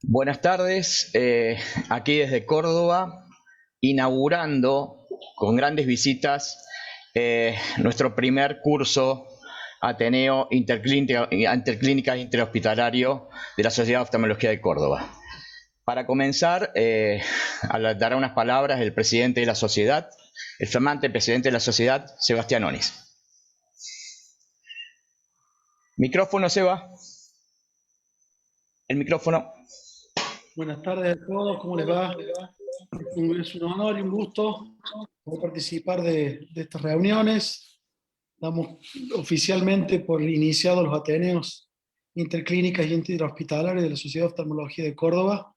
Buenas tardes, aquí desde Córdoba, inaugurando con grandes visitas nuestro primer curso Ateneo Interclínica e Interhospitalario de la Sociedad de Oftalmología de Córdoba. Para comenzar, dará unas palabras el presidente de la sociedad, el flamante presidente de la sociedad, Sebastián Onis. Micrófono, Seba. El micrófono. Buenas tardes a todos, ¿cómo les va? Es un honor y un gusto poder participar de estas reuniones. Damos oficialmente por iniciados los Ateneos Interclínicas y Interhospitalarios de la Sociedad de Oftalmología de Córdoba.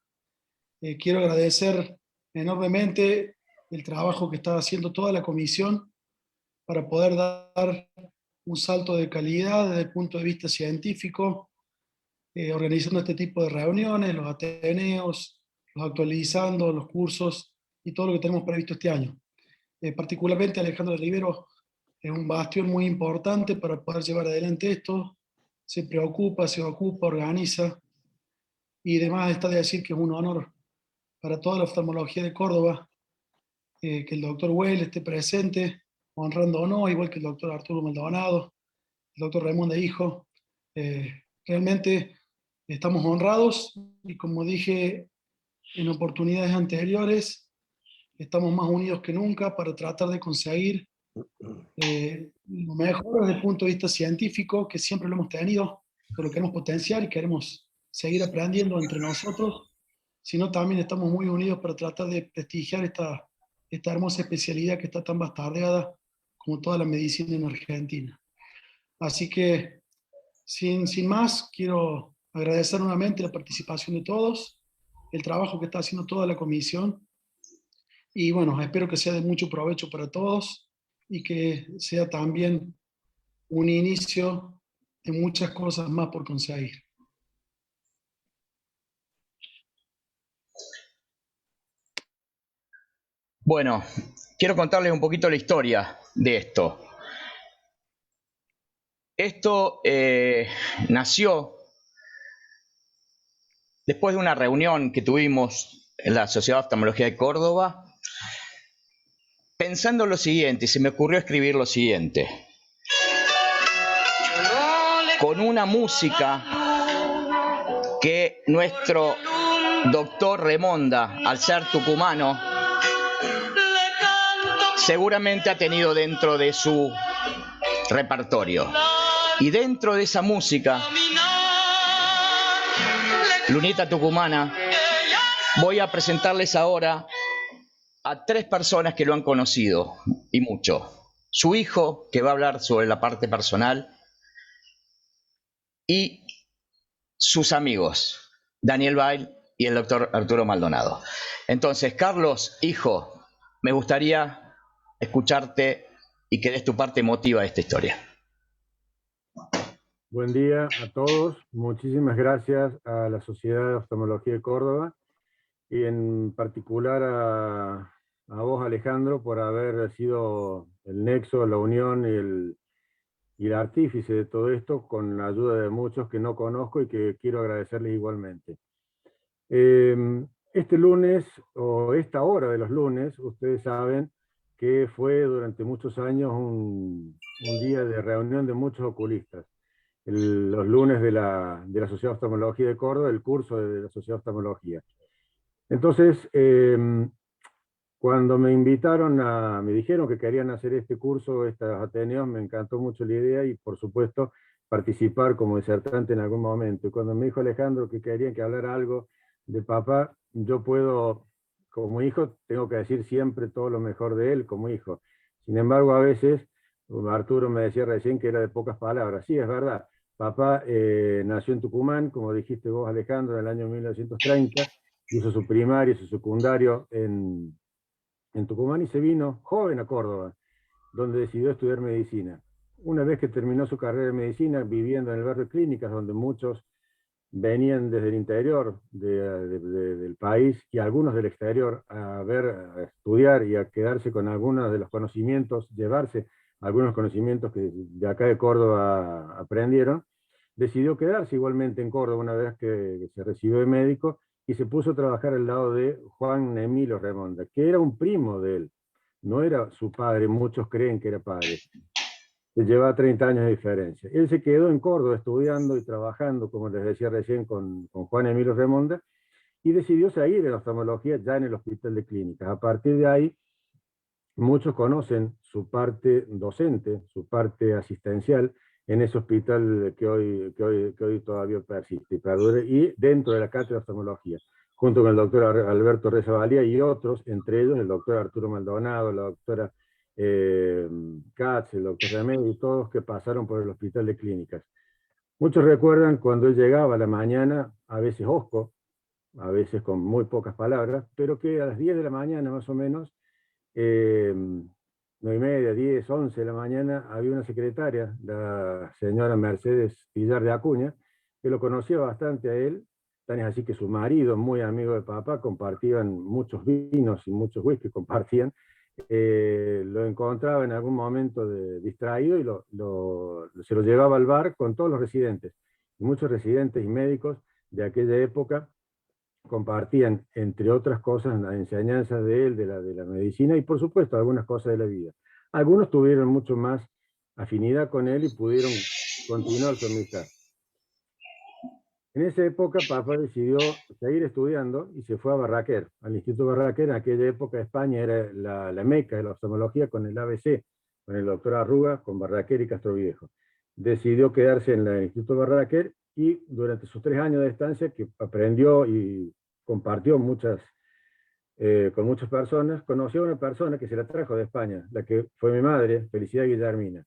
Quiero agradecer enormemente el trabajo que está haciendo toda la comisión para poder dar un salto de calidad desde el punto de vista científico, organizando este tipo de reuniones, los Ateneos, los actualizando, los cursos y todo lo que tenemos previsto este año. Particularmente Alejandro Rivero es un bastión muy importante para poder llevar adelante esto. Se preocupa, se ocupa, organiza, y además está de decir que es un honor para toda la oftalmología de Córdoba que el doctor Well esté presente, honrándonos, igual que el doctor Arturo Maldonado, el doctor Raimundo Hijo. Realmente estamos honrados y, como dije en oportunidades anteriores, estamos más unidos que nunca para tratar de conseguir lo mejor desde el punto de vista científico, que siempre lo hemos tenido, pero lo queremos potenciar y queremos seguir aprendiendo entre nosotros, sino también estamos muy unidos para tratar de prestigiar esta hermosa especialidad que está tan bastardeada como toda la medicina en Argentina. Así que, sin más, quiero agradecer nuevamente la participación de todos, el trabajo que está haciendo toda la comisión, y bueno, espero que sea de mucho provecho para todos y que sea también un inicio de muchas cosas más por conseguir. Bueno, quiero contarles un poquito la historia de esto. Esto nació después de una reunión que tuvimos en la Sociedad de Oftalmología de Córdoba, pensando lo siguiente, y se me ocurrió escribir lo siguiente. Con una música que nuestro doctor Remonda, al ser tucumano, seguramente ha tenido dentro de su repertorio. Y dentro de esa música, Lunita Tucumana, voy a presentarles ahora a tres personas que lo han conocido, y mucho. Su hijo, que va a hablar sobre la parte personal, y sus amigos, Daniel Bail y el doctor Arturo Maldonado. Entonces, Carlos, hijo, me gustaría escucharte y que des tu parte emotiva de esta historia. Buen día a todos. Muchísimas gracias a la Sociedad de Oftalmología de Córdoba y en particular a vos, Alejandro, por haber sido el nexo, la unión y el artífice de todo esto, con la ayuda de muchos que no conozco y que quiero agradecerles igualmente. Este lunes, o esta hora de los lunes, ustedes saben que fue durante muchos años un día de reunión de muchos oculistas. Los lunes de la Sociedad de Oftalmología de Córdoba, el curso de la Sociedad de Oftalmología. Entonces, cuando me invitaron me dijeron que querían hacer este curso, estos Ateneos, me encantó mucho la idea y, por supuesto, participar como disertante en algún momento. Y cuando me dijo Alejandro que querían que hablara algo de papá, yo puedo, como hijo, tengo que decir siempre todo lo mejor de él como hijo. Sin embargo, a veces, Arturo me decía recién que era de pocas palabras. Sí, es verdad. Papá nació en Tucumán, como dijiste vos, Alejandro, en el año 1930, hizo su primario y su secundario en Tucumán y se vino joven a Córdoba, donde decidió estudiar medicina. Una vez que terminó su carrera de medicina, viviendo en el barrio Clínicas, donde muchos venían desde el interior del país y algunos del exterior a estudiar y a quedarse con algunos de los conocimientos, llevarse algunos conocimientos que de acá de Córdoba aprendieron, decidió quedarse igualmente en Córdoba una vez que se recibió de médico y se puso a trabajar al lado de Juan Emilio Remonda, que era un primo de él, no era su padre, muchos creen que era padre, se llevaba 30 años de diferencia. Él se quedó en Córdoba estudiando y trabajando, como les decía recién, con Juan Emilio Remonda, y decidió seguir en la oftalmología ya en el Hospital de Clínicas. A partir de ahí, muchos conocen su parte docente, su parte asistencial en ese hospital que hoy todavía persiste y perdura, y dentro de la cátedra de oftalmología, junto con el doctor Alberto Reza Valía y otros, entre ellos el doctor Arturo Maldonado, la doctora Katz, el doctor Remedio, y todos que pasaron por el Hospital de Clínicas. Muchos recuerdan cuando él llegaba a la mañana, a veces hosco, a veces con muy pocas palabras, pero que a las 10 de la mañana más o menos, 9:30, 10, 11 de la mañana, había una secretaria, la señora Mercedes Villar de Acuña, que lo conocía bastante a él, tan es así que su marido, muy amigo de papá, compartían muchos vinos y muchos whisky, compartían, lo encontraba en algún momento distraído y se lo llevaba al bar con todos los residentes, y muchos residentes y médicos de aquella época compartían, entre otras cosas, las enseñanzas de él, de la medicina, y por supuesto algunas cosas de la vida. Algunos tuvieron mucho más afinidad con él y pudieron continuar su amistad. En esa época, papá decidió seguir estudiando y se fue a Barraquer, al Instituto Barraquer. En aquella época España era la meca de la oftalmología con el ABC, con el doctor Arruga, con Barraquer y Castroviejo. Decidió quedarse en el Instituto Barraquer y durante sus 3 años de estancia, que aprendió y compartió con muchas personas, conoció a una persona que se la trajo de España, la que fue mi madre, Felicidad Guillermina.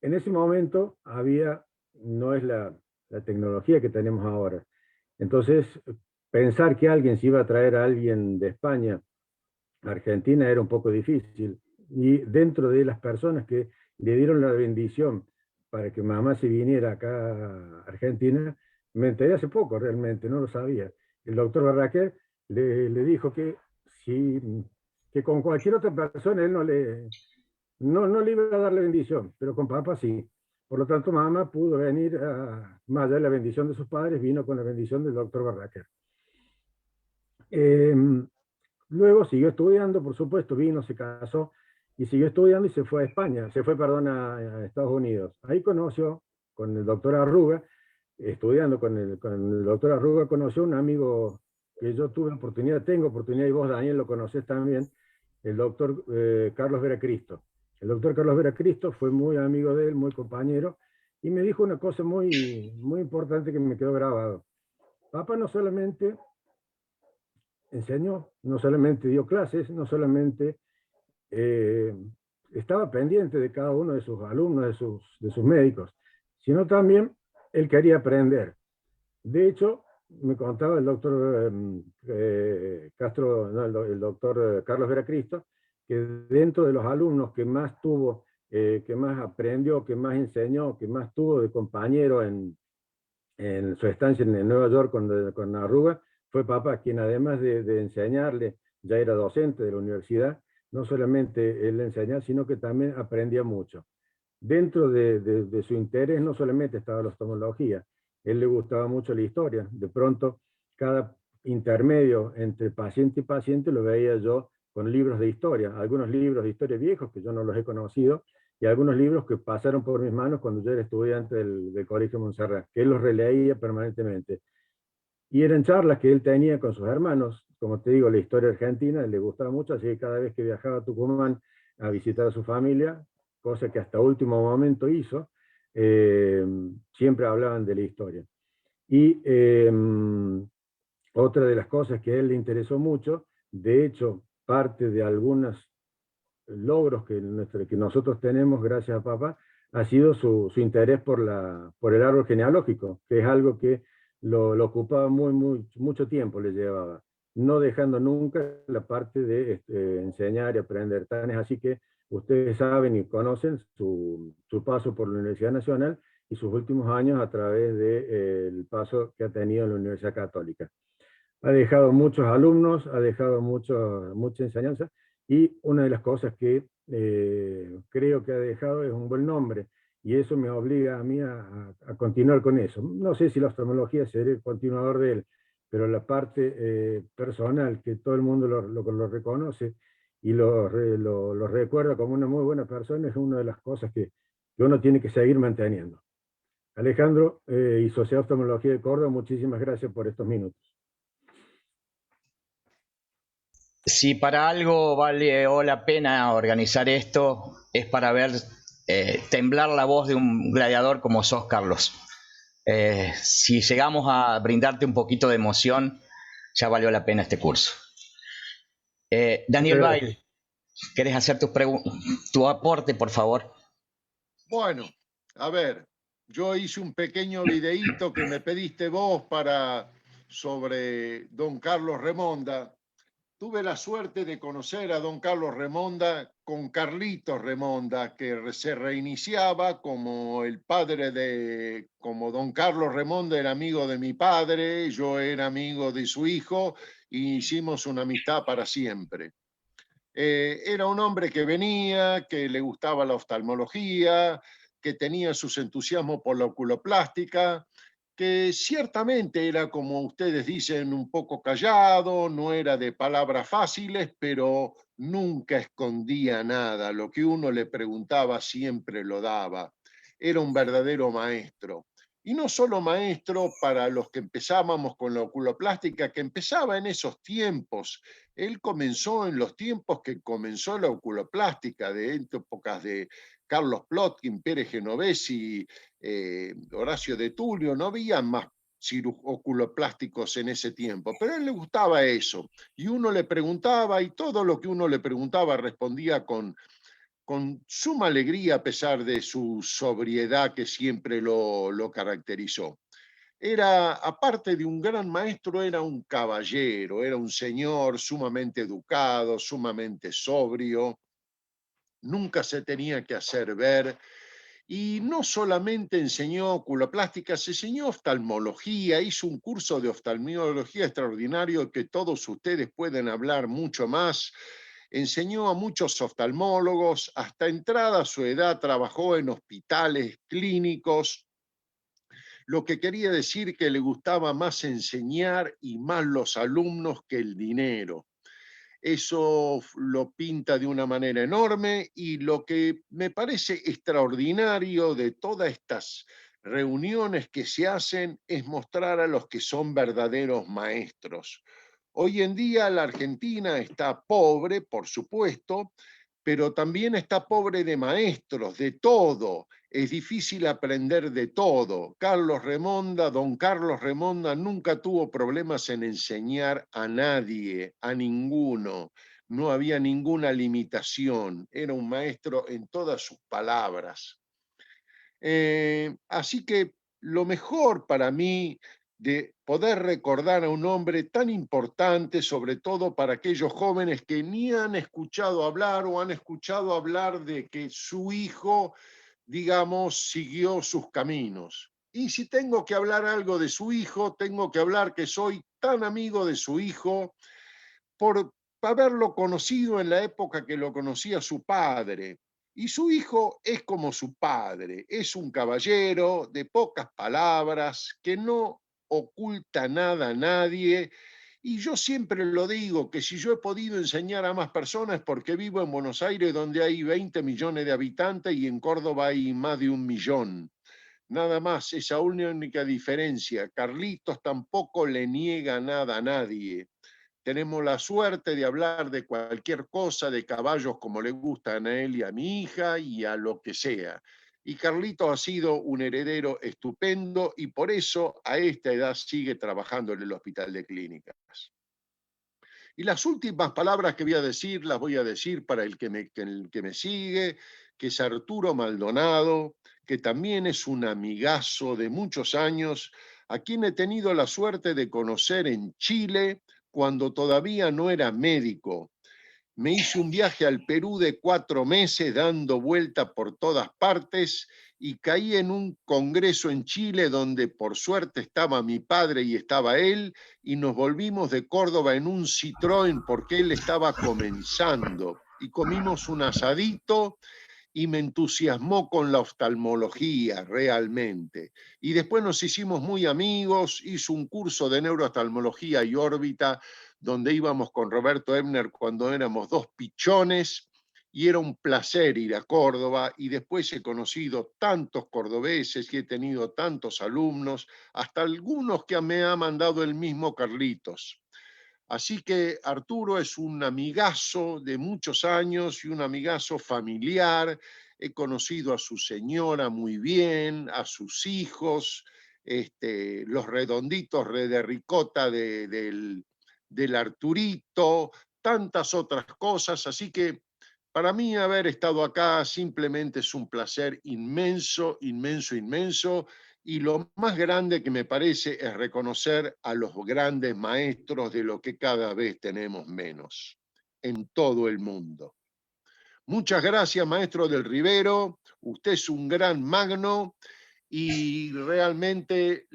En ese momento no es la tecnología que tenemos ahora. Entonces, pensar que alguien se iba a traer a alguien de España a Argentina era un poco difícil. Y dentro de las personas que le dieron la bendición para que mamá se viniera acá a Argentina, me enteré hace poco realmente, no lo sabía. El doctor Barraquer le dijo que con cualquier otra persona él no le iba a dar la bendición, pero con papá sí. Por lo tanto, mamá pudo venir, más allá de la bendición de sus padres, vino con la bendición del doctor Barraquer. Luego siguió estudiando, por supuesto, vino, se casó, y siguió estudiando y se fue a España, a Estados Unidos. Ahí conoció, con el doctor Arruga, estudiando con el doctor Arruga, conoció a un amigo que yo tengo oportunidad, y vos, Daniel, lo conocés también, el doctor Carlos Veracristo. El doctor Carlos Veracristo fue muy amigo de él, muy compañero, y me dijo una cosa muy, muy importante que me quedó grabado. Papá no solamente enseñó, no solamente dio clases, no solamente estaba pendiente de cada uno de sus alumnos, de sus médicos, sino también él quería aprender. De hecho, me contaba el doctor el doctor Carlos Veracristo, que dentro de los alumnos que más tuvo, que más aprendió, que más enseñó, que más tuvo de compañero en su estancia en Nueva York con Arruga, fue papá, quien además de enseñarle, ya era docente de la universidad, no solamente él enseñaba, sino que también aprendía mucho. Dentro de su interés no solamente estaba la oftalmología, él le gustaba mucho la historia. De pronto, cada intermedio entre paciente y paciente lo veía yo con libros de historia, algunos libros de historia viejos que yo no los he conocido, y algunos libros que pasaron por mis manos cuando yo era estudiante del Colegio Montserrat, que él los releía permanentemente. Y eran charlas que él tenía con sus hermanos, como te digo, la historia argentina, le gustaba mucho, así que cada vez que viajaba a Tucumán a visitar a su familia, cosa que hasta último momento hizo, siempre hablaban de la historia. Y otra de las cosas que a él le interesó mucho, de hecho, parte de algunos logros que nosotros tenemos gracias a papá, ha sido su interés por el árbol genealógico, que es algo que lo ocupaba mucho tiempo, le llevaba, no dejando nunca la parte de enseñar y aprender. Tan es así que ustedes saben y conocen su paso por la Universidad Nacional y sus últimos años a través del paso que ha tenido en la Universidad Católica. Ha dejado muchos alumnos, ha dejado mucha enseñanza, y una de las cosas que creo que ha dejado es un buen nombre, y eso me obliga a mí a continuar con eso. No sé si la oftalmología será el continuador de él, pero la parte personal, que todo el mundo lo reconoce y lo recuerda como una muy buena persona, es una de las cosas que uno tiene que seguir manteniendo. Alejandro y Sociedad de Oftalmología de Córdoba, muchísimas gracias por estos minutos. Si para algo valió la pena organizar esto, es para ver temblar la voz de un gladiador como sos, Carlos. Si llegamos a brindarte un poquito de emoción, ya valió la pena este curso. Daniel Bail, ¿querés hacer tu aporte, por favor? Bueno, a ver, yo hice un pequeño videíto que me pediste vos sobre don Carlos Remonda. Tuve la suerte de conocer a don Carlos Remonda con Carlitos Remonda, que se reiniciaba como el padre como don Carlos Remonda era amigo de mi padre, yo era amigo de su hijo, y hicimos una amistad para siempre. Era un hombre que venía, que le gustaba la oftalmología, que tenía sus entusiasmos por la oculoplástica, que ciertamente era, como ustedes dicen, un poco callado, no era de palabras fáciles, pero nunca escondía nada. Lo que uno le preguntaba siempre lo daba. Era un verdadero maestro. Y no solo maestro para los que empezábamos con la oculoplástica, que empezaba en esos tiempos. Él comenzó en los tiempos que comenzó la oculoplástica, de épocas de Carlos Plotkin, Pérez Genovesi, Horacio de Tulio. No había más oculoplásticos en ese tiempo, pero a él le gustaba eso. Y uno le preguntaba, y todo lo que uno le preguntaba respondía con suma alegría, a pesar de su sobriedad que siempre lo caracterizó. Era, aparte de un gran maestro, era un caballero, era un señor sumamente educado, sumamente sobrio, nunca se tenía que hacer ver, y no solamente enseñó oculoplástica, se enseñó oftalmología, hizo un curso de oftalmología extraordinario que todos ustedes pueden hablar mucho más. Enseñó a muchos oftalmólogos, hasta entrada a su edad trabajó en hospitales clínicos, lo que quería decir que le gustaba más enseñar y más los alumnos que el dinero. Eso lo pinta de una manera enorme, y lo que me parece extraordinario de todas estas reuniones que se hacen es mostrar a los que son verdaderos maestros. Hoy en día la Argentina está pobre, por supuesto, pero también está pobre de maestros, de todo. Es difícil aprender de todo. Don Carlos Remonda nunca tuvo problemas en enseñar a nadie, a ninguno. No había ninguna limitación. Era un maestro en todas sus palabras. Así que lo mejor para mí de poder recordar a un hombre tan importante, sobre todo para aquellos jóvenes que ni han escuchado hablar o han escuchado hablar de que su hijo, digamos, siguió sus caminos. Y si tengo que hablar algo de su hijo, tengo que hablar que soy tan amigo de su hijo por haberlo conocido en la época que lo conocía su padre. Y su hijo es como su padre, es un caballero de pocas palabras, que no oculta nada a nadie. Y yo siempre lo digo, que si yo he podido enseñar a más personas es porque vivo en Buenos Aires, donde hay 20 millones de habitantes, y en Córdoba hay más de 1 millón. Nada más, esa única diferencia. Carlitos tampoco le niega nada a nadie. Tenemos la suerte de hablar de cualquier cosa, de caballos como le gustan a él y a mi hija y a lo que sea. Y Carlito ha sido un heredero estupendo, y por eso a esta edad sigue trabajando en el Hospital de Clínicas. Y las últimas palabras que voy a decir, las voy a decir para el que me sigue, que es Arturo Maldonado, que también es un amigazo de muchos años, a quien he tenido la suerte de conocer en Chile cuando todavía no era médico. Me hice un viaje al Perú de 4 meses dando vuelta por todas partes, y caí en un congreso en Chile donde por suerte estaba mi padre y estaba él, y nos volvimos de Córdoba en un Citroën porque él estaba comenzando, y comimos un asadito y me entusiasmó con la oftalmología realmente. Y después nos hicimos muy amigos, hizo un curso de neurooftalmología y órbita, donde íbamos con Roberto Ebner cuando éramos dos pichones, y era un placer ir a Córdoba, y después he conocido tantos cordobeses y he tenido tantos alumnos, hasta algunos que me ha mandado el mismo Carlitos. Así que Arturo es un amigazo de muchos años y un amigazo familiar. He conocido a su señora muy bien, a sus hijos, los redonditos de ricota del Arturito, tantas otras cosas. Así que para mí haber estado acá simplemente es un placer inmenso, inmenso, inmenso. Y lo más grande que me parece es reconocer a los grandes maestros de lo que cada vez tenemos menos en todo el mundo. Muchas gracias, maestro del Rivero. Usted es un gran magno y realmente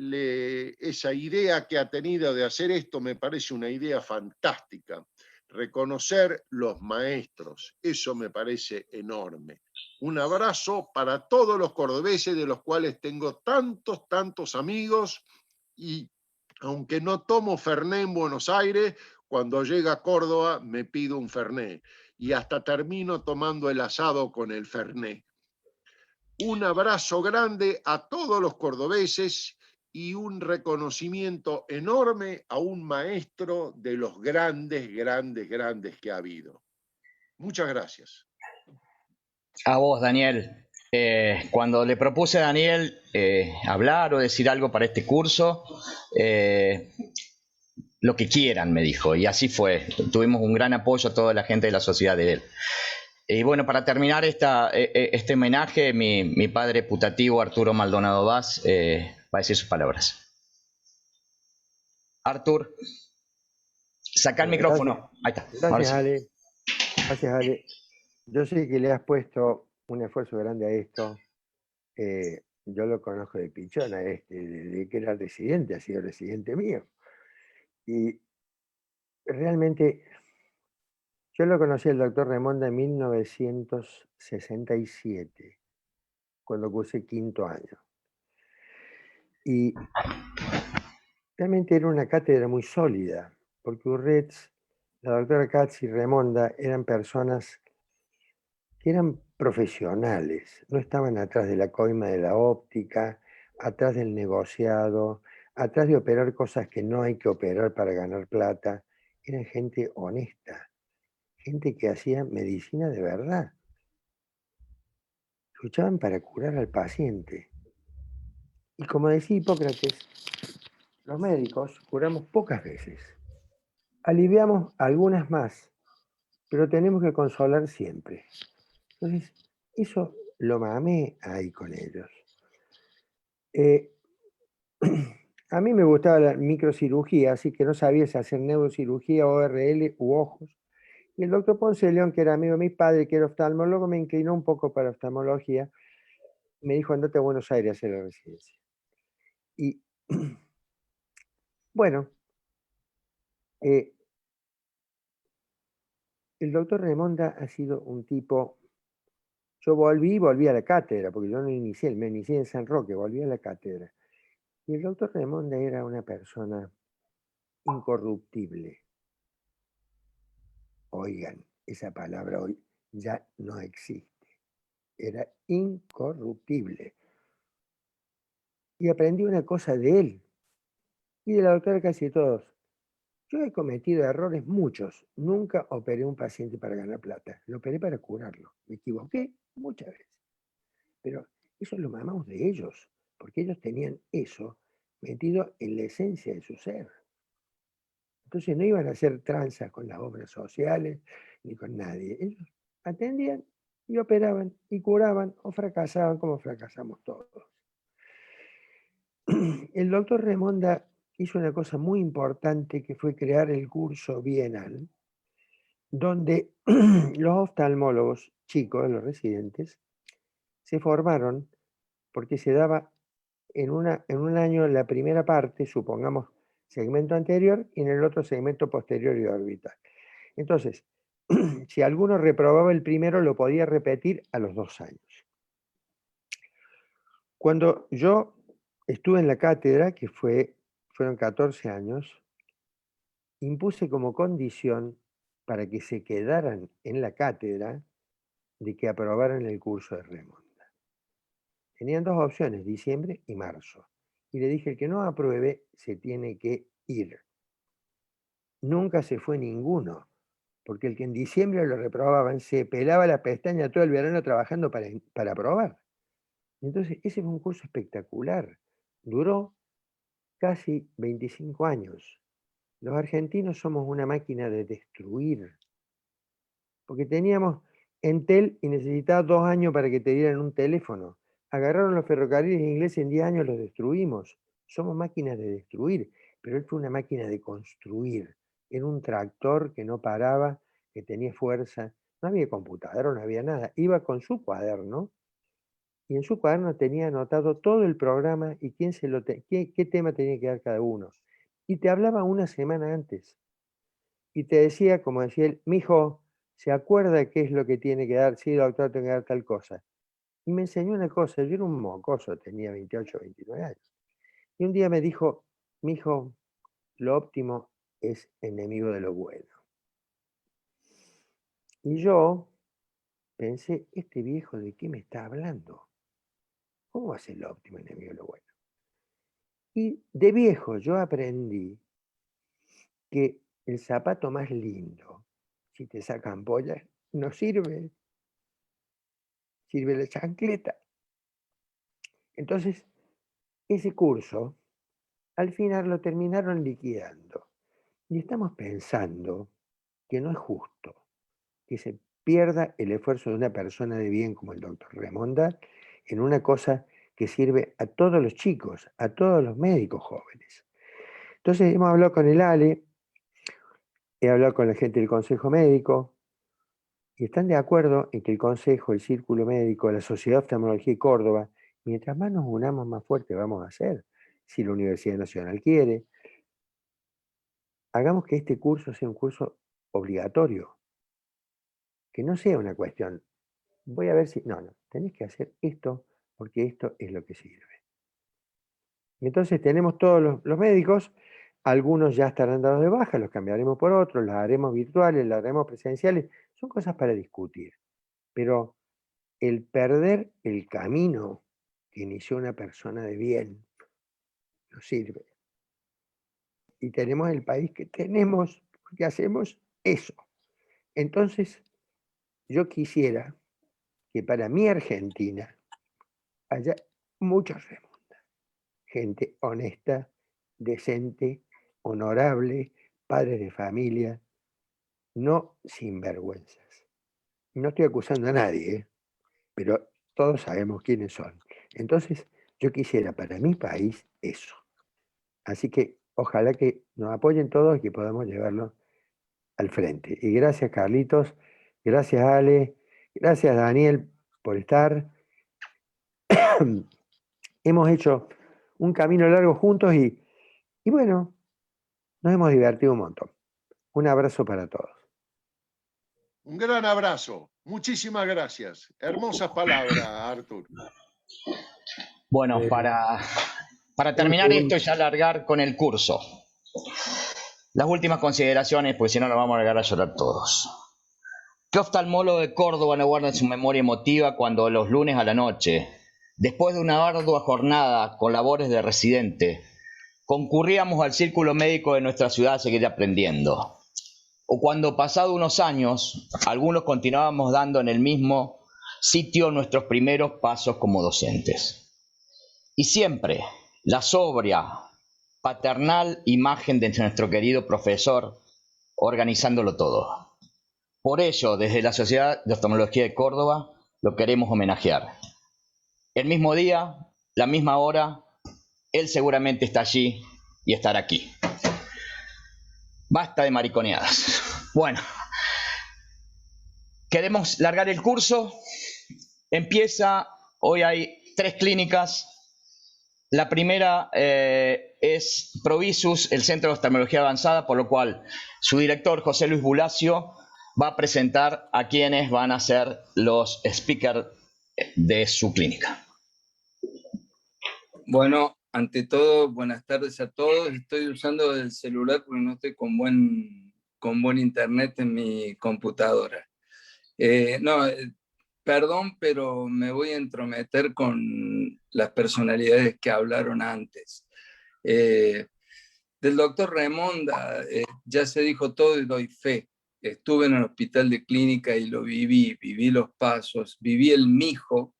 esa idea que ha tenido de hacer esto me parece una idea fantástica. Reconocer los maestros, eso me parece enorme. Un abrazo para todos los cordobeses, de los cuales tengo tantos, tantos amigos, y aunque no tomo Fernet en Buenos Aires, cuando llega a Córdoba me pido un Fernet y hasta termino tomando el asado con el Fernet. Un abrazo grande a todos los cordobeses y un reconocimiento enorme a un maestro de los grandes, grandes, grandes que ha habido. Muchas gracias. A vos, Daniel. Cuando le propuse a Daniel hablar o decir algo para este curso, lo que quieran, me dijo, y así fue. Tuvimos un gran apoyo a toda la gente de la sociedad de él. Y bueno, para terminar este homenaje, mi padre putativo, Arturo Maldonado Vaz, va a decir sus palabras. Artur, saca el micrófono. Ahí está. Gracias, Ale. Gracias, Ale. Yo sé que le has puesto un esfuerzo grande a esto. Yo lo conozco de pichona, de que era residente, ha sido residente mío. Y realmente, yo lo conocí al doctor Remonda en 1967, cuando cursé quinto año. Y realmente era una cátedra muy sólida, porque Urretz, la doctora Katz y Remonda eran personas que eran profesionales, no estaban atrás de la coima de la óptica, atrás del negociado, atrás de operar cosas que no hay que operar para ganar plata. Eran gente honesta, gente que hacía medicina de verdad. Luchaban para curar al paciente. Y como decía Hipócrates, los médicos curamos pocas veces. Aliviamos algunas más, pero tenemos que consolar siempre. Entonces, eso lo mamé ahí con ellos. A mí me gustaba la microcirugía, así que no sabía si hacer neurocirugía, ORL u ojos. Y el doctor Ponce León, que era amigo de mi padre, que era oftalmólogo, me inclinó un poco para oftalmología. Me dijo, andate a Buenos Aires a hacer la residencia. Y bueno, el doctor Remonda ha sido un tipo... Yo volví a la cátedra, porque yo no inicié, me inicié en San Roque, volví a la cátedra. Y el doctor Remonda era una persona incorruptible. Oigan, esa palabra hoy ya no existe. Era incorruptible. Y aprendí una cosa de él y de la doctora casi todos. Yo he cometido errores muchos. Nunca operé a un paciente para ganar plata. Lo operé para curarlo. Me equivoqué muchas veces. Pero eso lo mamamos de ellos, porque ellos tenían eso metido en la esencia de su ser. Entonces no iban a hacer tranzas con las obras sociales ni con nadie. Ellos atendían y operaban y curaban o fracasaban como fracasamos todos. El doctor Remonda hizo una cosa muy importante, que fue crear el curso bienal, donde los oftalmólogos chicos, los residentes, se formaron porque se daba en un año la primera parte, supongamos segmento anterior, y en el otro segmento posterior y orbital. Entonces, si alguno reprobaba el primero, lo podía repetir a los 2 años. Cuando yo estuve en la cátedra, que fueron 14 años, impuse como condición para que se quedaran en la cátedra de que aprobaran el curso de Remonda. Tenían 2 opciones, diciembre y marzo. Y le dije, el que no apruebe se tiene que ir. Nunca se fue ninguno, porque el que en diciembre lo reprobaban se pelaba la pestaña todo el verano trabajando para aprobar. Entonces, ese fue un curso espectacular. Duró casi 25 años. Los argentinos somos una máquina de destruir. Porque teníamos Entel y necesitaba 2 años para que te dieran un teléfono. Agarraron los ferrocarriles ingleses, en 10 años los destruimos. Somos máquinas de destruir, pero él fue una máquina de construir. Era un tractor que no paraba, que tenía fuerza. No había computadora, no había nada. Iba con su cuaderno y en su cuaderno tenía anotado todo el programa y qué tema tenía que dar cada uno. Y te hablaba una semana antes. Y te decía, como decía él, mijo, ¿se acuerda qué es lo que tiene que dar? Sí, doctor, tengo que dar tal cosa. Y me enseñó una cosa, yo era un mocoso, tenía 28, 29 años. Y un día me dijo, mijo, lo óptimo es enemigo de lo bueno. Y yo pensé, este viejo, ¿de qué me está hablando? ¿Cómo va a ser lo óptimo enemigo de lo bueno? Y de viejo yo aprendí que el zapato más lindo, si te sacan pollas, no sirve. Sirve la chancleta. Entonces, ese curso, al final lo terminaron liquidando. Y estamos pensando que no es justo que se pierda el esfuerzo de una persona de bien como el doctor Remonda en una cosa que sirve a todos los chicos, a todos los médicos jóvenes. Entonces, hemos hablado con el ALE, he hablado con la gente del Consejo Médico, y están de acuerdo en que el Consejo, el Círculo Médico, la Sociedad de Oftalmología de Córdoba, mientras más nos unamos, más fuerte vamos a ser. Si la Universidad Nacional quiere, hagamos que este curso sea un curso obligatorio, que no sea una cuestión, voy a ver si, no, tenés que hacer esto porque esto es lo que sirve. Y entonces tenemos todos los médicos, algunos ya estarán dados de baja, los cambiaremos por otros, las haremos virtuales, las haremos presenciales, son cosas para discutir. Pero el perder el camino que inició una persona de bien no sirve. Y tenemos el país que tenemos porque hacemos eso. Entonces, yo quisiera que para mi Argentina haya muchos Remonda. Gente honesta, decente, honorable, padres de familia, no sinvergüenzas. No estoy acusando a nadie, pero todos sabemos quiénes son. Entonces, yo quisiera para mi país eso. Así que ojalá que nos apoyen todos y que podamos llevarlo al frente. Y gracias, Carlitos, gracias, Ale, gracias, Daniel, por estar. Hemos hecho un camino largo juntos y bueno, nos hemos divertido un montón. Un abrazo para todos. Un gran abrazo. Muchísimas gracias. Hermosas palabras, Artur. Bueno, para terminar esto y ya alargar con el curso. Las últimas consideraciones, pues si no nos vamos a largar a llorar todos. ¿Qué oftalmólogo de Córdoba no guarda en su memoria emotiva cuando los lunes a la noche, después de una ardua jornada con labores de residente, concurríamos al círculo médico de nuestra ciudad a seguir aprendiendo? O cuando, pasado unos años, algunos continuábamos dando en el mismo sitio nuestros primeros pasos como docentes. Y siempre la sobria, paternal imagen de nuestro querido profesor organizándolo todo. Por ello, desde la Sociedad de Oftalmología de Córdoba, lo queremos homenajear. El mismo día, la misma hora, él seguramente está allí y estará aquí. Basta de mariconeadas. Bueno, queremos largar el curso. Empieza, hoy hay 3 clínicas. La primera es Provisus, el Centro de Oftalmología Avanzada, por lo cual su director, José Luis Bulacio, va a presentar a quienes van a ser los speakers de su clínica. Bueno, ante todo, buenas tardes a todos. Estoy usando el celular porque no estoy con buen internet en mi computadora. Perdón, pero me voy a entrometer con las personalidades que hablaron antes. Del doctor Remonda ya se dijo todo y doy fe. Estuve en el hospital de clínica y lo viví los pasos, viví el mijo,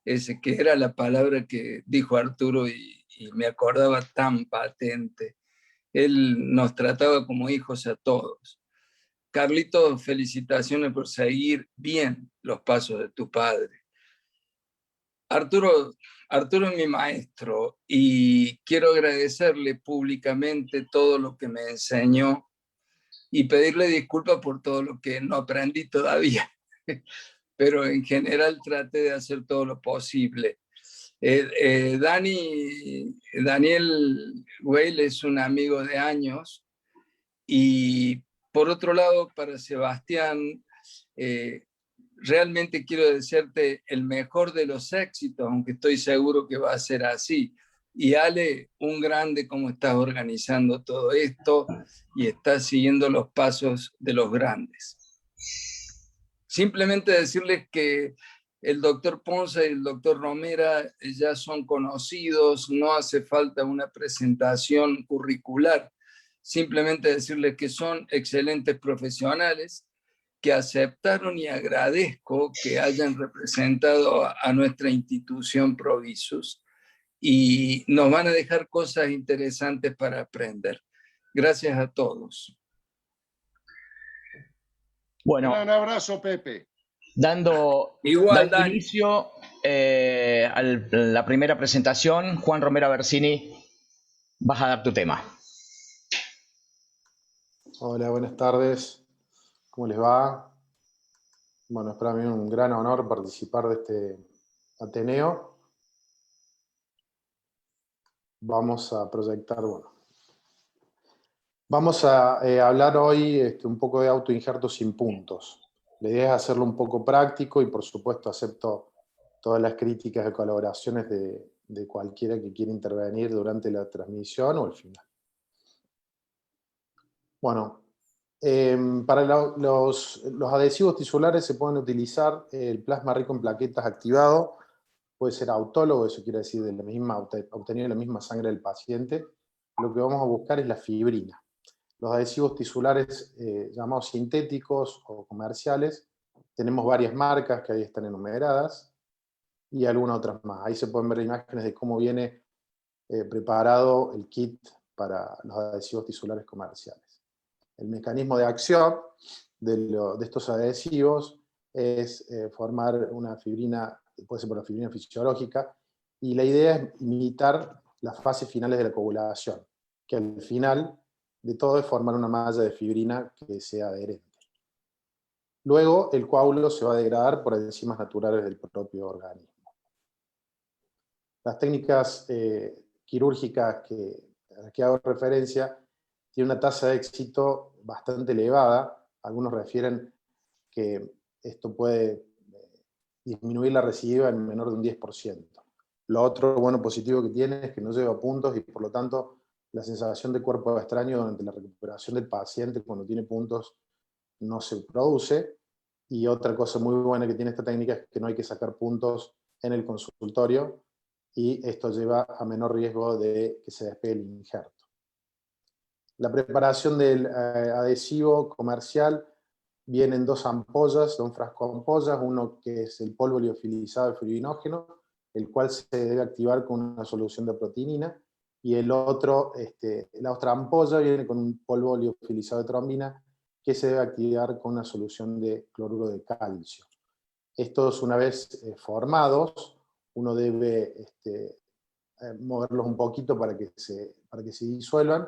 ese que era la palabra que dijo Arturo y me acordaba tan patente. Él nos trataba como hijos a todos. Carlitos, felicitaciones por seguir bien los pasos de tu padre. Arturo es mi maestro y quiero agradecerle públicamente todo lo que me enseñó y pedirle disculpas por todo lo que no aprendí todavía, pero en general traté de hacer todo lo posible. Daniel Weil es un amigo de años y por otro lado, para Sebastián, realmente quiero desearte el mejor de los éxitos, aunque estoy seguro que va a ser así. Y Ale, un grande, cómo estás organizando todo esto y estás siguiendo los pasos de los grandes. Simplemente decirles que el doctor Ponce y el doctor Romera ya son conocidos, no hace falta una presentación curricular. Simplemente decirles que son excelentes profesionales, que aceptaron y agradezco que hayan representado a nuestra institución Provisus y nos van a dejar cosas interesantes para aprender. Gracias a todos. Bueno, un abrazo, Pepe. Dando Dani. inicio a la primera presentación, Juan Romera Bersini, vas a dar tu tema. Hola, buenas tardes. ¿Cómo les va? Bueno, es para mí un gran honor participar de este Ateneo. Vamos a proyectar, vamos a hablar hoy un poco de autoinjerto sin puntos. La idea es hacerlo un poco práctico y por supuesto acepto todas las críticas y colaboraciones de cualquiera que quiera intervenir durante la transmisión o al final. Bueno, para los adhesivos tisulares se pueden utilizar el plasma rico en plaquetas activado, puede ser autólogo, eso quiere decir obtenido de la misma sangre del paciente. Lo que vamos a buscar es la fibrina. Los adhesivos tisulares llamados sintéticos o comerciales, tenemos varias marcas que ahí están enumeradas y algunas otras más. Ahí se pueden ver imágenes de cómo viene preparado el kit para los adhesivos tisulares comerciales. El mecanismo de acción de estos adhesivos es formar una fibrina, puede ser por la fibrina fisiológica, y la idea es imitar las fases finales de la coagulación, que al final de todo es formar una malla de fibrina que sea adherente. Luego el coágulo se va a degradar por enzimas naturales del propio organismo. Las técnicas quirúrgicas a las que hago referencia tiene una tasa de éxito bastante elevada. Algunos refieren que esto puede disminuir la recidiva en menor de un 10%. Lo otro bueno positivo que tiene es que no lleva puntos y por lo tanto la sensación de cuerpo extraño durante la recuperación del paciente cuando tiene puntos no se produce. Y otra cosa muy buena que tiene esta técnica es que no hay que sacar puntos en el consultorio y esto lleva a menor riesgo de que se despegue el injerto. La preparación del adhesivo comercial viene en dos ampollas, un frasco de ampollas, uno que es el polvo liofilizado de fibrinógeno, el cual se debe activar con una solución de proteinina, y el otro, la otra ampolla viene con un polvo liofilizado de trombina que se debe activar con una solución de cloruro de calcio. Estos, una vez formados, uno debe moverlos un poquito para que se disuelvan,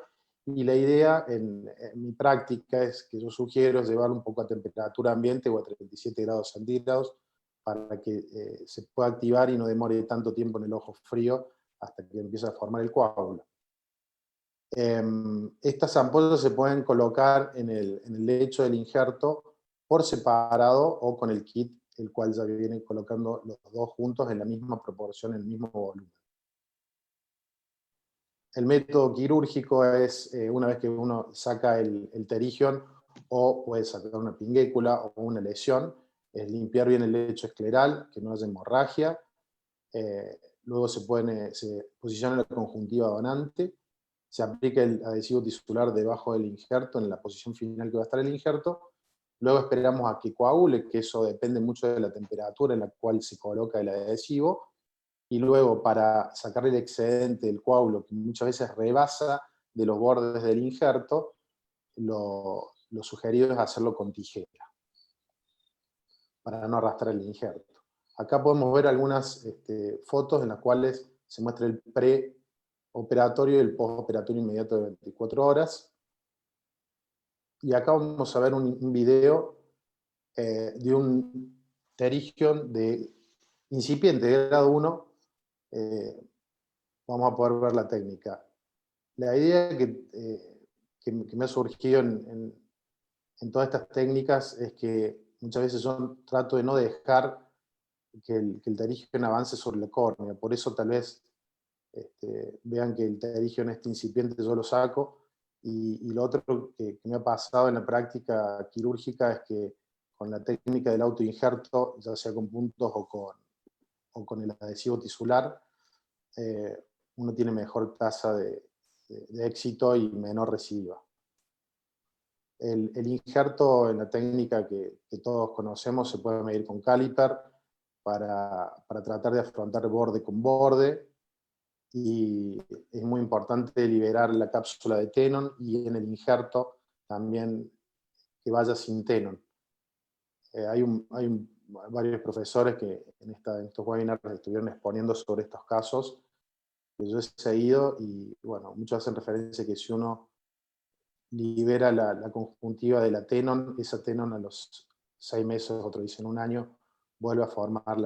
y la idea en mi práctica es que yo sugiero llevarlo un poco a temperatura ambiente o a 37 grados centígrados para que se pueda activar y no demore tanto tiempo en el ojo frío hasta que empiece a formar el coágulo. Estas ampollas se pueden colocar en el lecho del injerto por separado o con el kit, el cual ya viene colocando los dos juntos en la misma proporción, en el mismo volumen. El método quirúrgico es, una vez que uno saca el pterigion, o puede sacar una pinguécula o una lesión, es limpiar bien el lecho escleral, que no haya hemorragia. Luego se posiciona la conjuntiva donante, se aplica el adhesivo tisular debajo del injerto, en la posición final que va a estar el injerto. Luego esperamos a que coagule, que eso depende mucho de la temperatura en la cual se coloca el adhesivo. Y luego, para sacar el excedente del coágulo, que muchas veces rebasa de los bordes del injerto, lo sugerido es hacerlo con tijera, para no arrastrar el injerto. Acá podemos ver algunas fotos en las cuales se muestra el preoperatorio y el postoperatorio inmediato de 24 horas. Y acá vamos a ver un video de un pterigion de incipiente, de grado 1. Vamos a poder ver la técnica. La idea que me ha surgido en todas estas técnicas es que muchas veces trato de no dejar que el pterigion avance sobre la córnea. Por eso tal vez vean que el pterigion incipiente yo lo saco. Y lo otro que me ha pasado en la práctica quirúrgica es que con la técnica del autoinjerto, ya sea con puntos o con el adhesivo tisular, uno tiene mejor tasa de éxito y menor recidiva. El injerto en la técnica que todos conocemos se puede medir con caliper para tratar de afrontar borde con borde, y es muy importante liberar la cápsula de tenon, y en el injerto también que vaya sin tenon. Hay varios profesores que en estos webinars estuvieron exponiendo sobre estos casos, que yo he seguido, y bueno, muchos hacen referencia a que si uno libera la conjuntiva de la tenon, esa tenon a los 6 meses, otros dicen 1 año, vuelve a formar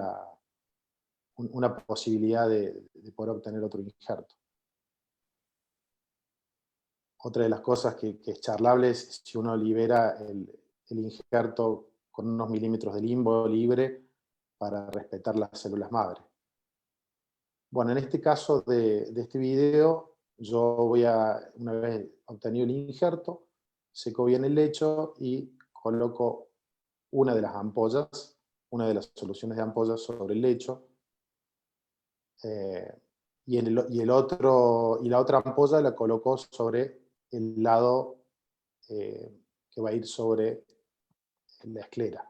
una posibilidad de poder obtener otro injerto. Otra de las cosas que es charlable es si uno libera el injerto con unos milímetros de limbo libre para respetar las células madre. Bueno, en este caso de este video, yo una vez obtenido el injerto, seco bien el lecho y coloco una de las ampollas, una de las soluciones de ampollas sobre el lecho. Y la otra ampolla la coloco sobre el lado que va a ir sobre la esclera.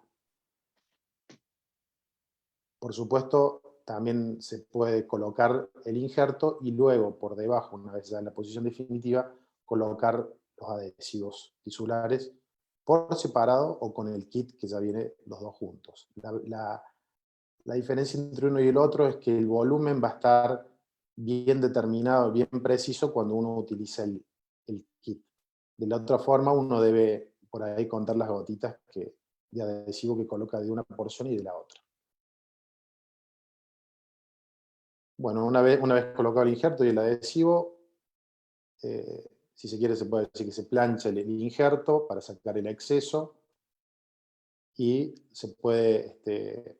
Por supuesto, también se puede colocar el injerto y luego por debajo, una vez ya en la posición definitiva, colocar los adhesivos tisulares por separado o con el kit que ya viene los dos juntos. La diferencia entre uno y el otro es que el volumen va a estar bien determinado, bien preciso cuando uno utiliza el kit. De la otra forma, uno debe por ahí contar las gotitas de adhesivo que coloca de una porción y de la otra. Bueno, una vez colocado el injerto y el adhesivo, si se quiere se puede decir que se plancha el injerto para sacar el exceso, y se puede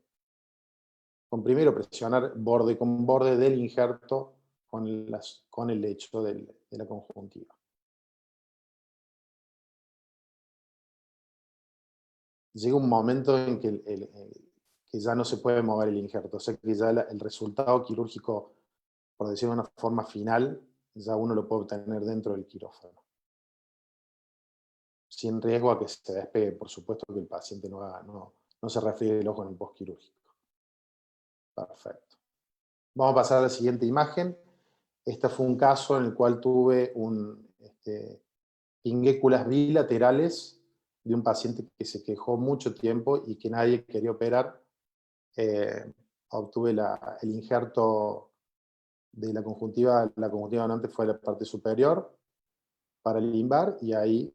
comprimir o presionar borde con borde del injerto con el lecho de la conjuntiva. Llega un momento en que ya no se puede mover el injerto, o sea que ya el resultado quirúrgico, por decirlo de una forma final, ya uno lo puede obtener dentro del quirófano. Sin riesgo a que se despegue, por supuesto, que el paciente no se refriegue el ojo en el postquirúrgico. Perfecto. Vamos a pasar a la siguiente imagen. Este fue un caso en el cual tuve pinguéculas bilaterales de un paciente que se quejó mucho tiempo y que nadie quería operar. Obtuve el injerto de la conjuntiva donante fue la parte superior para limbar, y ahí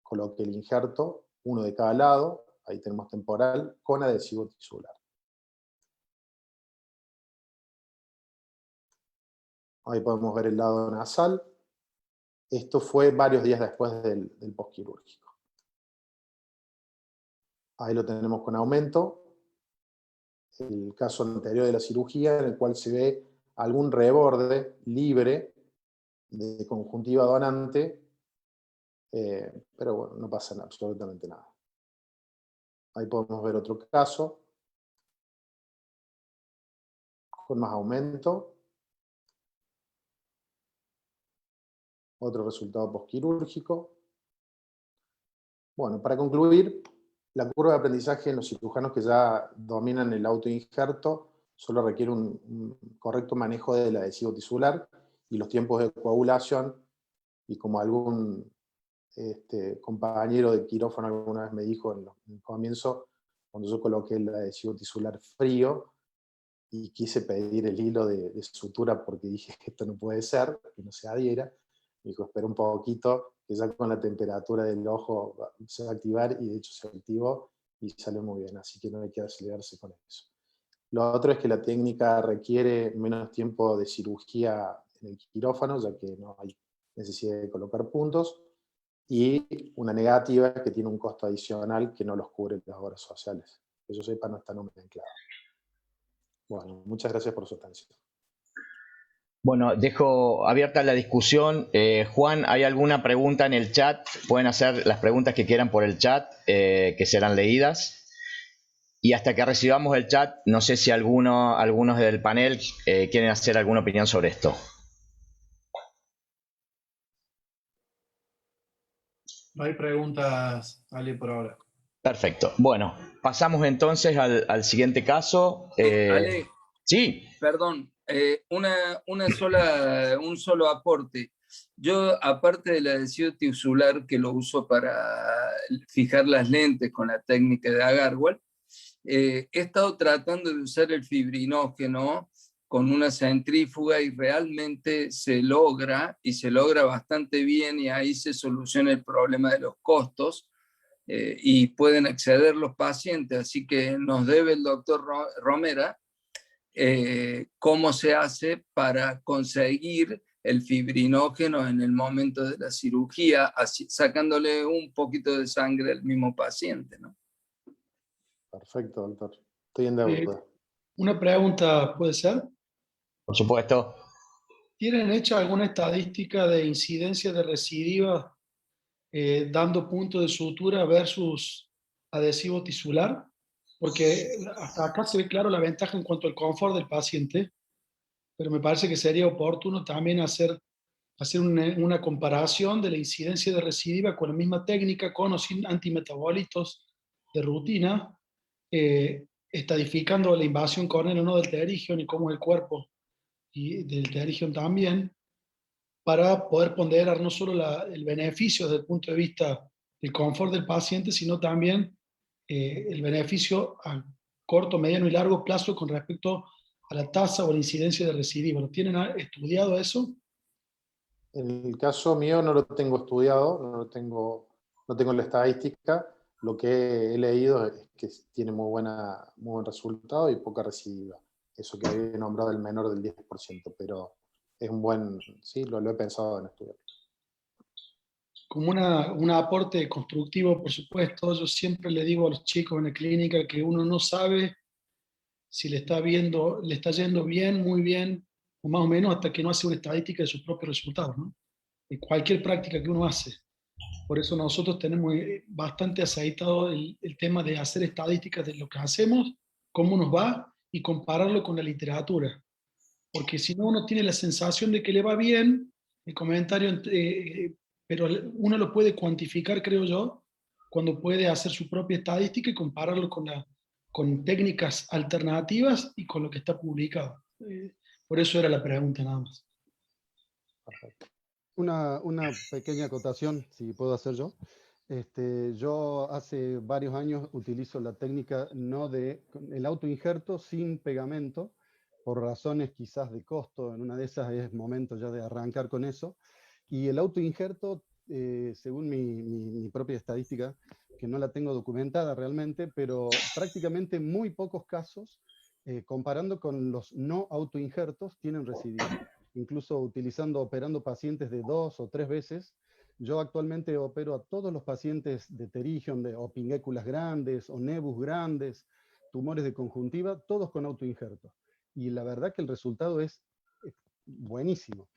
coloqué el injerto, uno de cada lado, ahí tenemos temporal, con adhesivo tisular. Ahí podemos ver el lado nasal. Esto fue varios días después del postquirúrgico. Ahí lo tenemos con aumento. El caso anterior de la cirugía, en el cual se ve algún reborde libre de conjuntiva donante, pero bueno, no pasa absolutamente nada. Ahí podemos ver otro caso con más aumento. Otro resultado postquirúrgico. Bueno, para concluir, la curva de aprendizaje en los cirujanos que ya dominan el autoinjerto solo requiere un correcto manejo del adhesivo tisular y los tiempos de coagulación, y como algún compañero de quirófano alguna vez me dijo en el comienzo, cuando yo coloqué el adhesivo tisular frío y quise pedir el hilo de sutura porque dije que esto no puede ser, que no se adhiera, me dijo, espera un poquito, que ya con la temperatura del ojo se va a activar, y de hecho se activó y salió muy bien, así que no hay que acelerarse con eso. Lo otro es que la técnica requiere menos tiempo de cirugía en el quirófano, ya que no hay necesidad de colocar puntos, y una negativa es que tiene un costo adicional que no los cubre las obras sociales. Que yo sepa, no está nomenclado. Bueno, muchas gracias por su atención. Bueno, dejo abierta la discusión. Juan, ¿hay alguna pregunta en el chat? Pueden hacer las preguntas que quieran por el chat, que serán leídas. Y hasta que recibamos el chat, no sé si algunos del panel quieren hacer alguna opinión sobre esto. No hay preguntas, Ale, por ahora. Perfecto. Bueno, pasamos entonces al siguiente caso. Ale, Sí. perdón, un solo aporte. Yo, aparte del adhesivo tisular que lo uso para fijar las lentes con la técnica de Agarwal, he estado tratando de usar el fibrinógeno con una centrífuga y realmente se logra, y se logra bastante bien, y ahí se soluciona el problema de los costos, y pueden acceder los pacientes. Así que nos debe el doctor Romera cómo se hace para conseguir el fibrinógeno en el momento de la cirugía, así, sacándole un poquito de sangre al mismo paciente, ¿no? Perfecto, doctor. Estoy en deuda. Una pregunta, ¿puede ser? Por supuesto. ¿Tienen hecha alguna estadística de incidencia de recidiva dando punto de sutura versus adhesivo tisular? Porque hasta acá se ve claro la ventaja en cuanto al confort del paciente, pero me parece que sería oportuno también hacer una comparación de la incidencia de recidiva con la misma técnica, con o sin antimetabolitos de rutina, estadificando la invasión corneal o no del pterígio y cómo el cuerpo y del pterígio también, para poder ponderar no solo el beneficio desde el punto de vista del confort del paciente, sino también el beneficio a corto, mediano y largo plazo con respecto a la tasa o la incidencia de recidiva. ¿Lo tienen estudiado eso? En el caso mío no lo tengo estudiado, no tengo la estadística. Lo que he leído es que tiene muy buen resultado y poca recidiva. Eso que había nombrado el menor del 10%, pero es un buen, sí, lo he pensado en estudiar. Como un aporte constructivo, por supuesto. Yo siempre le digo a los chicos en la clínica que uno no sabe si le está yendo bien, muy bien, o más o menos, hasta que no hace una estadística de sus propios resultados, ¿no? De cualquier práctica que uno hace. Por eso nosotros tenemos bastante aceitado el tema de hacer estadísticas de lo que hacemos, cómo nos va, y compararlo con la literatura. Porque si no, uno tiene la sensación de que le va bien, el comentario, pero uno lo puede cuantificar, creo yo, cuando puede hacer su propia estadística y compararlo con técnicas alternativas y con lo que está publicado. Por eso era la pregunta nada más. Una pequeña acotación, si puedo hacer yo. Yo hace varios años utilizo la técnica no de el autoinjerto sin pegamento, por razones quizás de costo. En una de esas es momento ya de arrancar con eso. Y el autoinjerto, según mi propia estadística, que no la tengo documentada realmente, pero prácticamente en muy pocos casos, comparando con los no autoinjertos, tienen recidiva. Incluso operando pacientes de 2 o 3 veces, Yo actualmente opero a todos los pacientes de pterigion, o pinguéculas grandes, o nebus grandes, tumores de conjuntiva, todos con autoinjerto. Y la verdad que el resultado es buenísimo.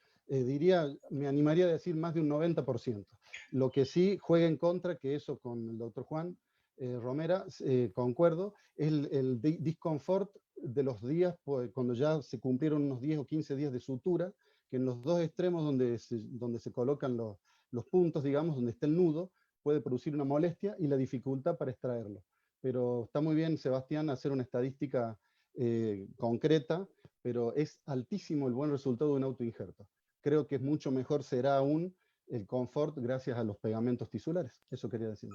Me animaría a decir más de un 90%. Lo que sí juega en contra, que eso con el doctor Juan Romera, concuerdo, es el disconfort de los días, pues, cuando ya se cumplieron unos 10 o 15 días de sutura, que en los dos extremos donde se colocan los puntos, digamos, donde está el nudo, puede producir una molestia y la dificultad para extraerlo. Pero está muy bien, Sebastián, hacer una estadística concreta, pero es altísimo el buen resultado de un autoinjerto. Creo que es mucho mejor será aún el confort gracias a los pegamentos tisulares. Eso quería decir.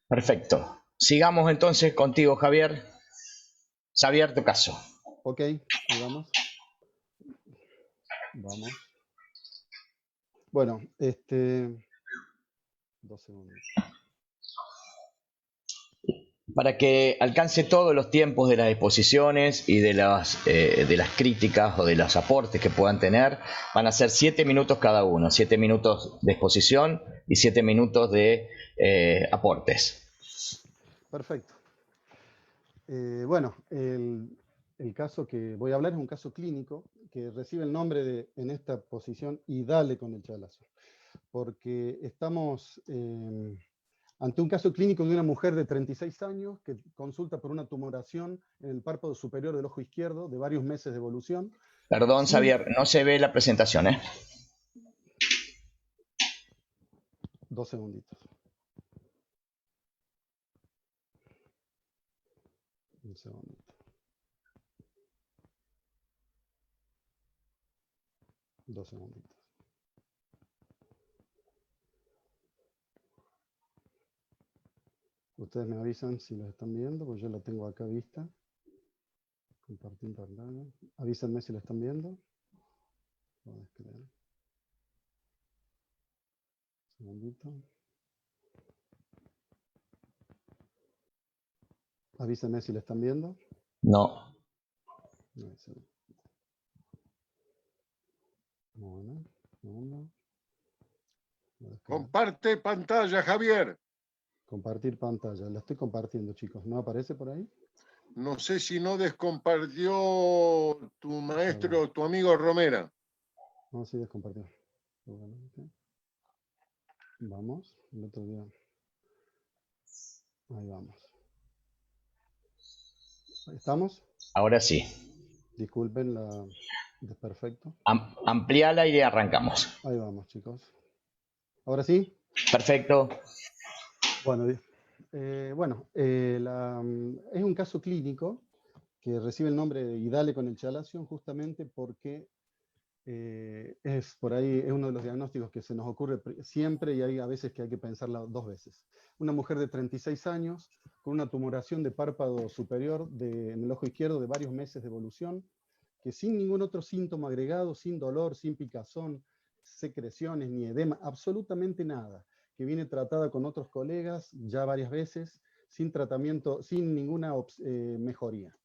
Perfecto. Sigamos entonces contigo, Javier. Xavier, tu caso. Ok, ahí vamos. Vamos. Bueno, 2 segundos. Para que alcance todos los tiempos de las exposiciones y de las críticas o de los aportes que puedan tener, van a ser 7 minutos cada uno, 7 minutos de exposición y 7 minutos de aportes. Perfecto. Bueno, el caso que voy a hablar es un caso clínico que recibe el nombre de, en esta posición, y dale con el chalazo, porque estamos ante un caso clínico de una mujer de 36 años que consulta por una tumoración en el párpado superior del ojo izquierdo de varios meses de evolución. Perdón, Xavier, no se ve la presentación, ¿eh? 2 segunditos. Un segundito. Dos segunditos. Ustedes me avisan si los están viendo, porque yo la tengo acá vista. Compartir pantalla. Avísenme si la están viendo. Voy a descargar. Un segundito. Avísenme si la están viendo. No. Bueno, segundo. Comparte pantalla, Javier. Compartir pantalla. La estoy compartiendo, chicos. ¿No aparece por ahí? No sé si no descompartió tu maestro, tu amigo Romera. No, sí descompartió. Vamos, el otro día. Ahí vamos. ¿Estamos? Ahora sí. Disculpen la desperfecto. Ampliala y arrancamos. Ahí vamos, chicos. ¿Ahora sí? Perfecto. Bueno, es un caso clínico que recibe el nombre de Idale con el chalación justamente porque es por ahí, es uno de los diagnósticos que se nos ocurre siempre, y hay a veces que hay que pensarla 2 veces. Una mujer de 36 años con una tumoración de párpado superior en el ojo izquierdo de varios meses de evolución, que sin ningún otro síntoma agregado, sin dolor, sin picazón, secreciones ni edema, absolutamente nada, que viene tratada con otros colegas ya varias veces, sin tratamiento, sin ninguna mejoría.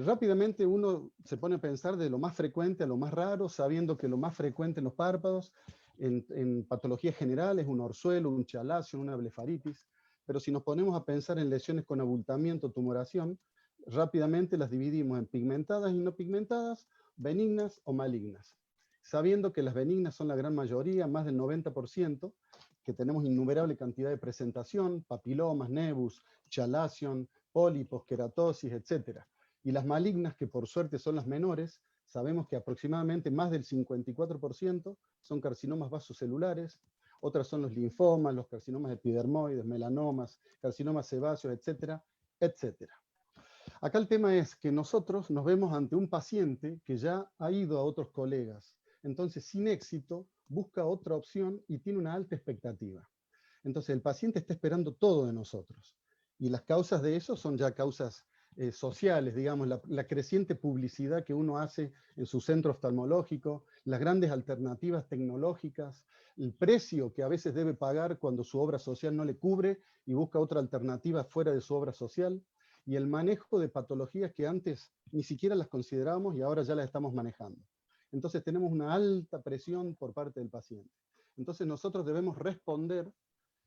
Rápidamente uno se pone a pensar de lo más frecuente a lo más raro, sabiendo que lo más frecuente en los párpados, en patologías generales, un orzuelo, un chalacio, una blefaritis, pero si nos ponemos a pensar en lesiones con abultamiento, tumoración, rápidamente las dividimos en pigmentadas y no pigmentadas, benignas o malignas, sabiendo que las benignas son la gran mayoría, más del 90%, que tenemos innumerable cantidad de presentación, papilomas, nebus, chalación, pólipos, queratosis, etc. Y las malignas, que por suerte son las menores, sabemos que aproximadamente más del 54% son carcinomas vasocelulares, otras son los linfomas, los carcinomas epidermoides, melanomas, carcinomas sebáceos, etcétera, etcétera. Acá el tema es que nosotros nos vemos ante un paciente que ya ha ido a otros colegas, entonces sin éxito busca otra opción y tiene una alta expectativa. Entonces el paciente está esperando todo de nosotros, y las causas de eso son ya causas sociales, digamos, la creciente publicidad que uno hace en su centro oftalmológico, las grandes alternativas tecnológicas, el precio que a veces debe pagar cuando su obra social no le cubre y busca otra alternativa fuera de su obra social, y el manejo de patologías que antes ni siquiera las considerábamos y ahora ya las estamos manejando. Entonces tenemos una alta presión por parte del paciente. Entonces nosotros debemos responder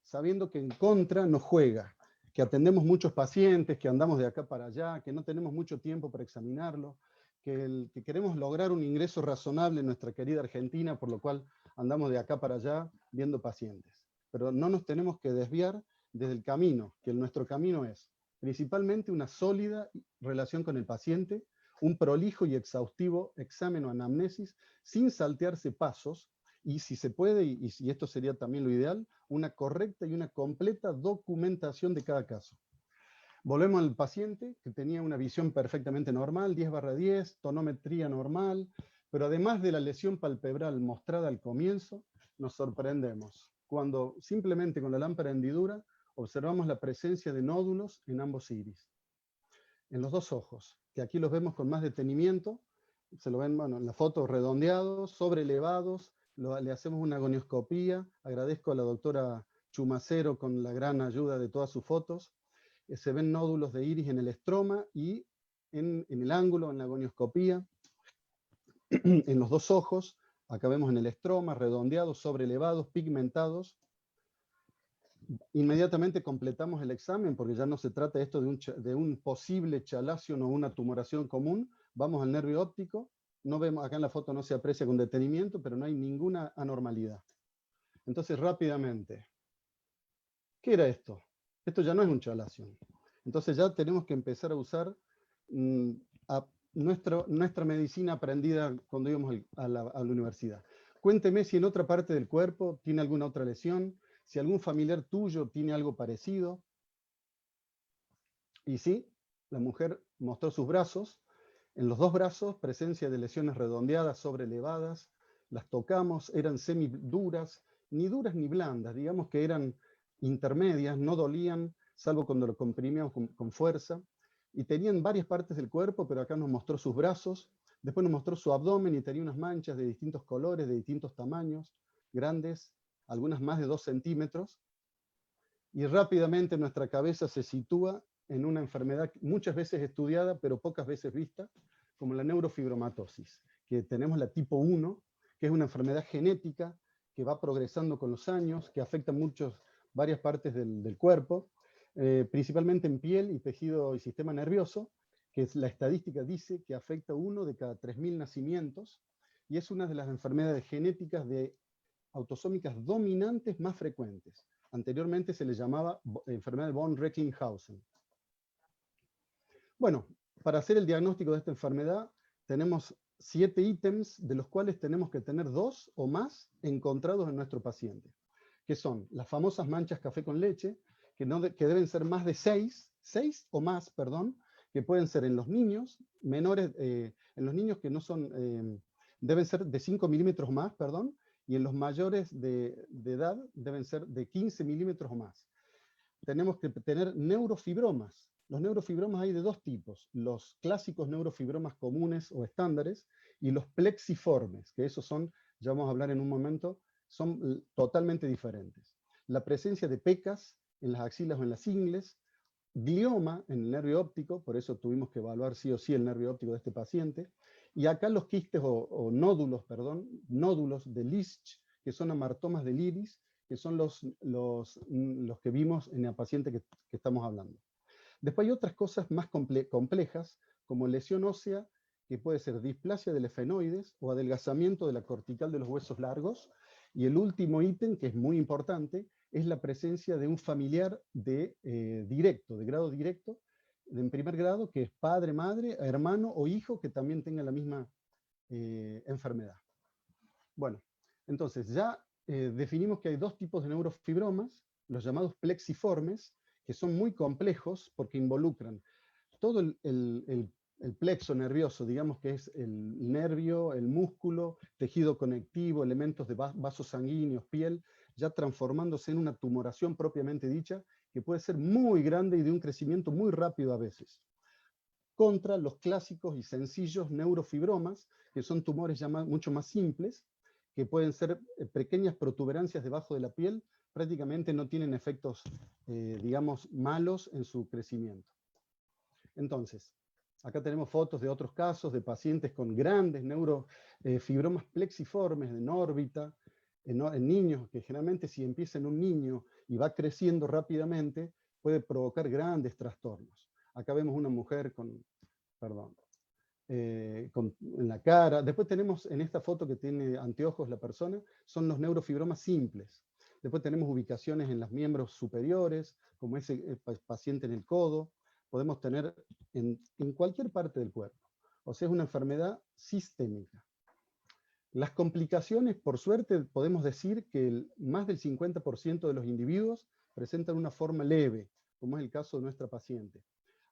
sabiendo que en contra nos juega, que atendemos muchos pacientes, que andamos de acá para allá, que no tenemos mucho tiempo para examinarlo, que queremos lograr un ingreso razonable en nuestra querida Argentina, por lo cual andamos de acá para allá viendo pacientes. Pero no nos tenemos que desviar desde el camino, que nuestro camino es principalmente una sólida relación con el paciente, un prolijo y exhaustivo examen o anamnesis, sin saltearse pasos, y si se puede, y esto sería también lo ideal, una correcta y una completa documentación de cada caso. Volvemos al paciente, que tenía una visión perfectamente normal, 10/10, tonometría normal, pero además de la lesión palpebral mostrada al comienzo, nos sorprendemos cuando simplemente con la lámpara hendidura observamos la presencia de nódulos en ambos iris. En los dos ojos, que aquí los vemos con más detenimiento, se lo ven, bueno, en la foto redondeados, sobreelevados, le hacemos una gonioscopía, agradezco a la doctora Chumacero con la gran ayuda de todas sus fotos, se ven nódulos de iris en el estroma y en el ángulo, en la gonioscopía, en los dos ojos, acá vemos en el estroma, redondeados, sobreelevados, pigmentados. Inmediatamente completamos el examen, porque ya no se trata esto de un posible chalación o una tumoración común. Vamos al nervio óptico, no vemos, acá en la foto no se aprecia con detenimiento, pero no hay ninguna anormalidad. Entonces, rápidamente, ¿qué era esto? Esto ya no es un chalación. Entonces ya tenemos que empezar a usar nuestra medicina aprendida cuando íbamos a la universidad. Cuénteme si en otra parte del cuerpo tiene alguna otra lesión, si algún familiar tuyo tiene algo parecido. Y sí, la mujer mostró sus brazos. En los dos brazos, presencia de lesiones redondeadas, sobreelevadas. Las tocamos, eran semiduras, ni duras ni blandas, digamos que eran intermedias, no dolían, salvo cuando lo comprimíamos con fuerza. Y tenían varias partes del cuerpo, pero acá nos mostró sus brazos. Después nos mostró su abdomen y tenía unas manchas de distintos colores, de distintos tamaños, grandes, algunas más de 2 centímetros. Y rápidamente nuestra cabeza se sitúa en una enfermedad muchas veces estudiada, pero pocas veces vista, como la neurofibromatosis, que tenemos la tipo 1, que es una enfermedad genética que va progresando con los años, que afecta varias partes del cuerpo, principalmente en piel y tejido y sistema nervioso, que la estadística dice que afecta 1 de cada 3.000 nacimientos, y es una de las enfermedades genéticas autosómicas dominantes más frecuentes. Anteriormente se le llamaba enfermedad de von Recklinghausen. Bueno, para hacer el diagnóstico de esta enfermedad tenemos 7 ítems, de los cuales tenemos que tener 2 o más encontrados en nuestro paciente, que son las famosas manchas café con leche, que deben ser más de 6 o más, perdón, que pueden ser en los niños menores, en los niños que no son, deben ser de 5 milímetros más, perdón, y en los mayores de edad deben ser de 15 milímetros o más. Tenemos que tener neurofibromas. Los neurofibromas hay de 2 tipos, los clásicos neurofibromas comunes o estándares y los plexiformes, que esos son, ya vamos a hablar en un momento, son totalmente diferentes. La presencia de pecas en las axilas o en las ingles, glioma en el nervio óptico, por eso tuvimos que evaluar sí o sí el nervio óptico de este paciente, y acá los quistes o nódulos, perdón, nódulos de Lisch, que son amartomas del iris, que son los que vimos en el paciente que estamos hablando. Después hay otras cosas más complejas, como lesión ósea, que puede ser displasia del efenoides o adelgazamiento de la cortical de los huesos largos. Y el último ítem, que es muy importante, es la presencia de un familiar de grado directo, en primer grado, que es padre, madre, hermano o hijo que también tenga la misma enfermedad. Bueno, entonces ya definimos que hay 2 tipos de neurofibromas, los llamados plexiformes, que son muy complejos porque involucran todo el plexo nervioso, digamos que es el nervio, el músculo, tejido conectivo, elementos de vasos sanguíneos, piel, ya transformándose en una tumoración propiamente dicha, que puede ser muy grande y de un crecimiento muy rápido a veces. Contra los clásicos y sencillos neurofibromas, que son tumores ya mucho más simples, que pueden ser pequeñas protuberancias debajo de la piel, prácticamente no tienen efectos, digamos, malos en su crecimiento. Entonces, acá tenemos fotos de otros casos de pacientes con grandes neurofibromas plexiformes en órbita, en niños, que generalmente si empieza en un niño y va creciendo rápidamente, puede provocar grandes trastornos. Acá vemos una mujer en la cara. Después tenemos en esta foto que tiene anteojos la persona, son los neurofibromas simples. Después tenemos ubicaciones en los miembros superiores, como ese paciente en el codo. Podemos tener en cualquier parte del cuerpo. O sea, es una enfermedad sistémica. Las complicaciones, por suerte, podemos decir que más del 50% de los individuos presentan una forma leve, como es el caso de nuestra paciente.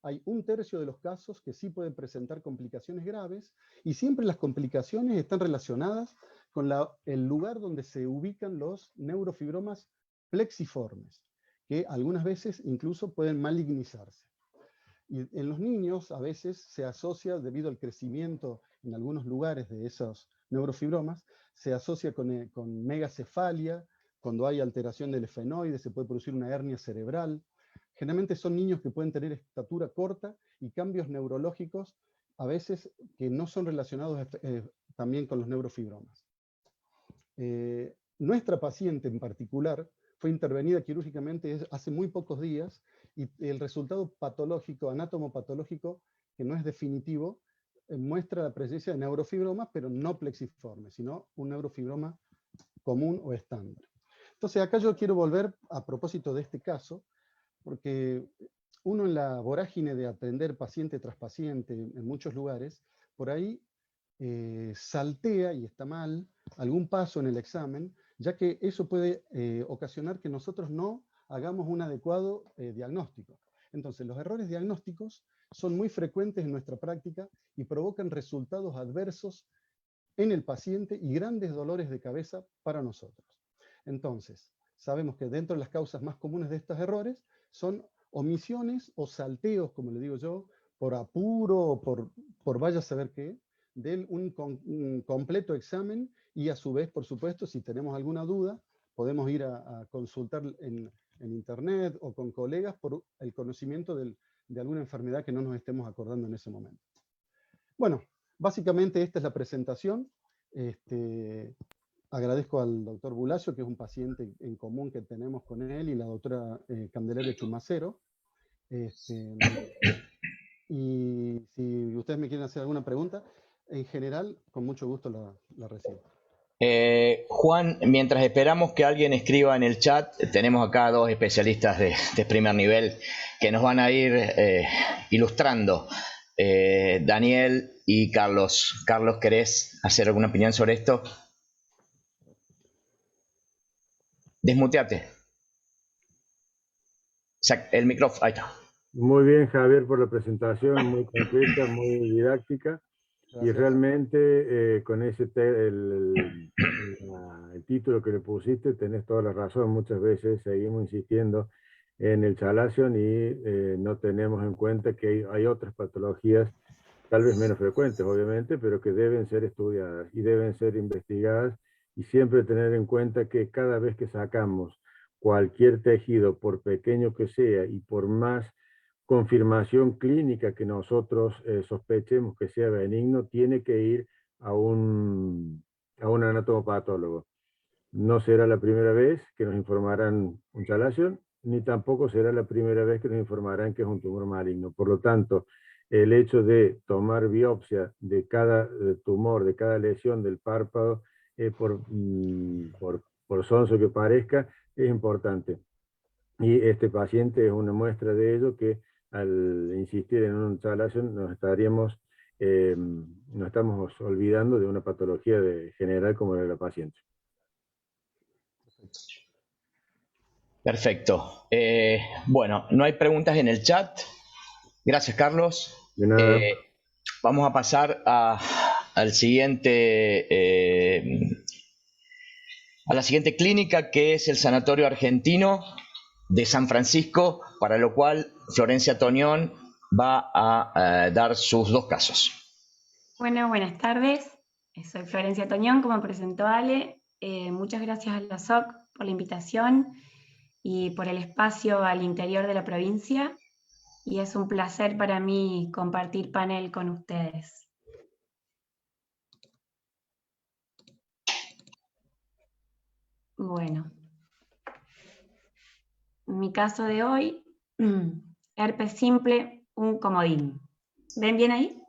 Hay 1/3 de los casos que sí pueden presentar complicaciones graves, y siempre las complicaciones están relacionadas con el lugar donde se ubican los neurofibromas plexiformes, que algunas veces incluso pueden malignizarse. Y en los niños a veces se asocia, debido al crecimiento en algunos lugares de esos neurofibromas, se asocia con megacefalia. Cuando hay alteración del esfenoide se puede producir una hernia cerebral. Generalmente son niños que pueden tener estatura corta y cambios neurológicos a veces que no son relacionados también con los neurofibromas. Nuestra paciente en particular fue intervenida quirúrgicamente hace muy pocos días, y el resultado patológico, anátomo-patológico, que no es definitivo, muestra la presencia de neurofibromas, pero no plexiformes, sino un neurofibroma común o estándar. Entonces acá yo quiero volver a propósito de este caso, porque uno en la vorágine de atender paciente tras paciente en muchos lugares, por ahí saltea, y está mal, algún paso en el examen, ya que eso puede ocasionar que nosotros no hagamos un adecuado diagnóstico. Entonces, los errores diagnósticos son muy frecuentes en nuestra práctica y provocan resultados adversos en el paciente y grandes dolores de cabeza para nosotros. Entonces, sabemos que dentro de las causas más comunes de estos errores son omisiones o salteos, como le digo yo, por apuro o por vaya a saber qué, de un completo examen, y a su vez, por supuesto, si tenemos alguna duda, podemos ir a consultar en internet o con colegas por el conocimiento de alguna enfermedad que no nos estemos acordando en ese momento. Bueno, básicamente esta es la presentación. Agradezco al doctor Bulacio, que es un paciente en común que tenemos con él, y la doctora Candelaria Chumacero. Y si ustedes me quieren hacer alguna pregunta, en general, con mucho gusto la recibo. Juan, mientras esperamos que alguien escriba en el chat, tenemos acá dos especialistas de primer nivel que nos van a ir ilustrando. Daniel y Carlos. Carlos, ¿querés hacer alguna opinión sobre esto? Desmuteate. El micrófono, ahí está. Muy bien, Javier, por la presentación, muy completa, muy didáctica. Gracias. Y realmente con ese el título que le pusiste tenés toda la razón. Muchas veces seguimos insistiendo en el chalazion y no tenemos en cuenta que hay otras patologías, tal vez menos frecuentes obviamente, pero que deben ser estudiadas y deben ser investigadas, y siempre tener en cuenta que cada vez que sacamos cualquier tejido, por pequeño que sea y por más confirmación clínica que nosotros sospechemos que sea benigno, tiene que ir a un anatomopatólogo. No será la primera vez que nos informarán un chalazion, ni tampoco será la primera vez que nos informarán que es un tumor maligno. Por lo tanto, el hecho de tomar biopsia de cada tumor, de cada lesión del párpado, por sonso que parezca, es importante. Y este paciente es una muestra de ello, que al insistir en un chalazion nos estamos olvidando de una patología general como la de la paciente. Perfecto. Bueno, no hay preguntas en el chat. Gracias, Carlos. De nada. Vamos a pasar a la siguiente clínica, que es el Sanatorio Argentino de San Francisco, para lo cual Florencia Toñón va a dar sus dos casos. Bueno, buenas tardes. Soy Florencia Toñón, como presentó Ale. Muchas gracias a la SOC por la invitación y por el espacio al interior de la provincia. Y es un placer para mí compartir panel con ustedes. Bueno, en mi caso de hoy, herpes simple, un comodín. ¿Ven bien ahí?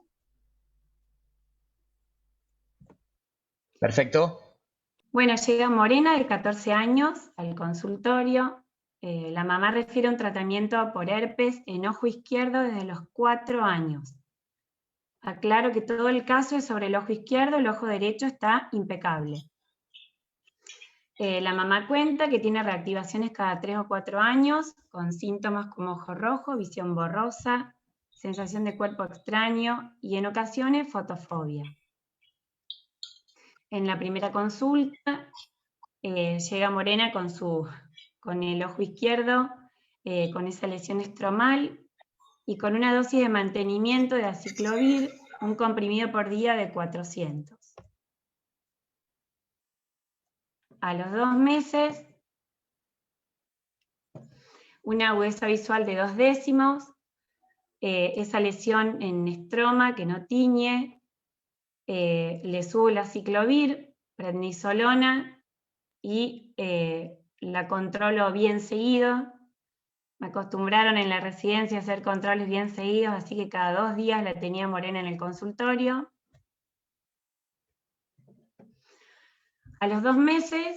Perfecto. Bueno, llega Morena de 14 años al consultorio. La mamá refiere un tratamiento por herpes en ojo izquierdo desde los 4 años. Aclaro que todo el caso es sobre el ojo izquierdo, el ojo derecho está impecable. La mamá cuenta que tiene reactivaciones cada 3 o 4 años, con síntomas como ojo rojo, visión borrosa, sensación de cuerpo extraño y en ocasiones fotofobia. En la primera consulta llega Morena con el ojo izquierdo, con esa lesión estromal y con una dosis de mantenimiento de aciclovir, un comprimido por día de 400. A los 2 meses, una agudeza visual de 2 décimos, esa lesión en estroma que no tiñe, le subo el aciclovir, prednisolona y la controlo bien seguido. Me acostumbraron en la residencia a hacer controles bien seguidos, así que cada 2 días la tenía Morena en el consultorio. A los 2 meses,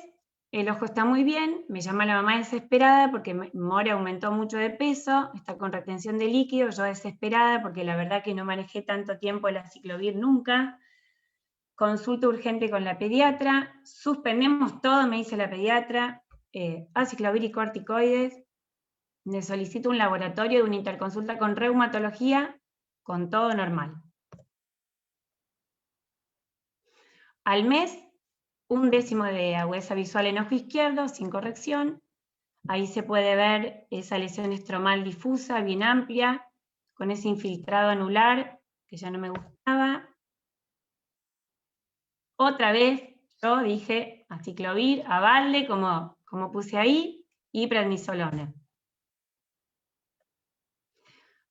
el ojo está muy bien, me llama la mamá desesperada porque More aumentó mucho de peso, está con retención de líquido, yo desesperada porque la verdad que no manejé tanto tiempo el aciclovir nunca. Consulta urgente con la pediatra, suspendemos todo, me dice la pediatra, aciclovir y corticoides, le solicito un laboratorio de una interconsulta con reumatología, con todo normal. Al mes, 1 décimo de agudeza visual en ojo izquierdo, sin corrección. Ahí se puede ver esa lesión estromal difusa, bien amplia, con ese infiltrado anular, que ya no me gustaba. Otra vez, yo dije aciclovir, avalde, como puse ahí, y prednisolona.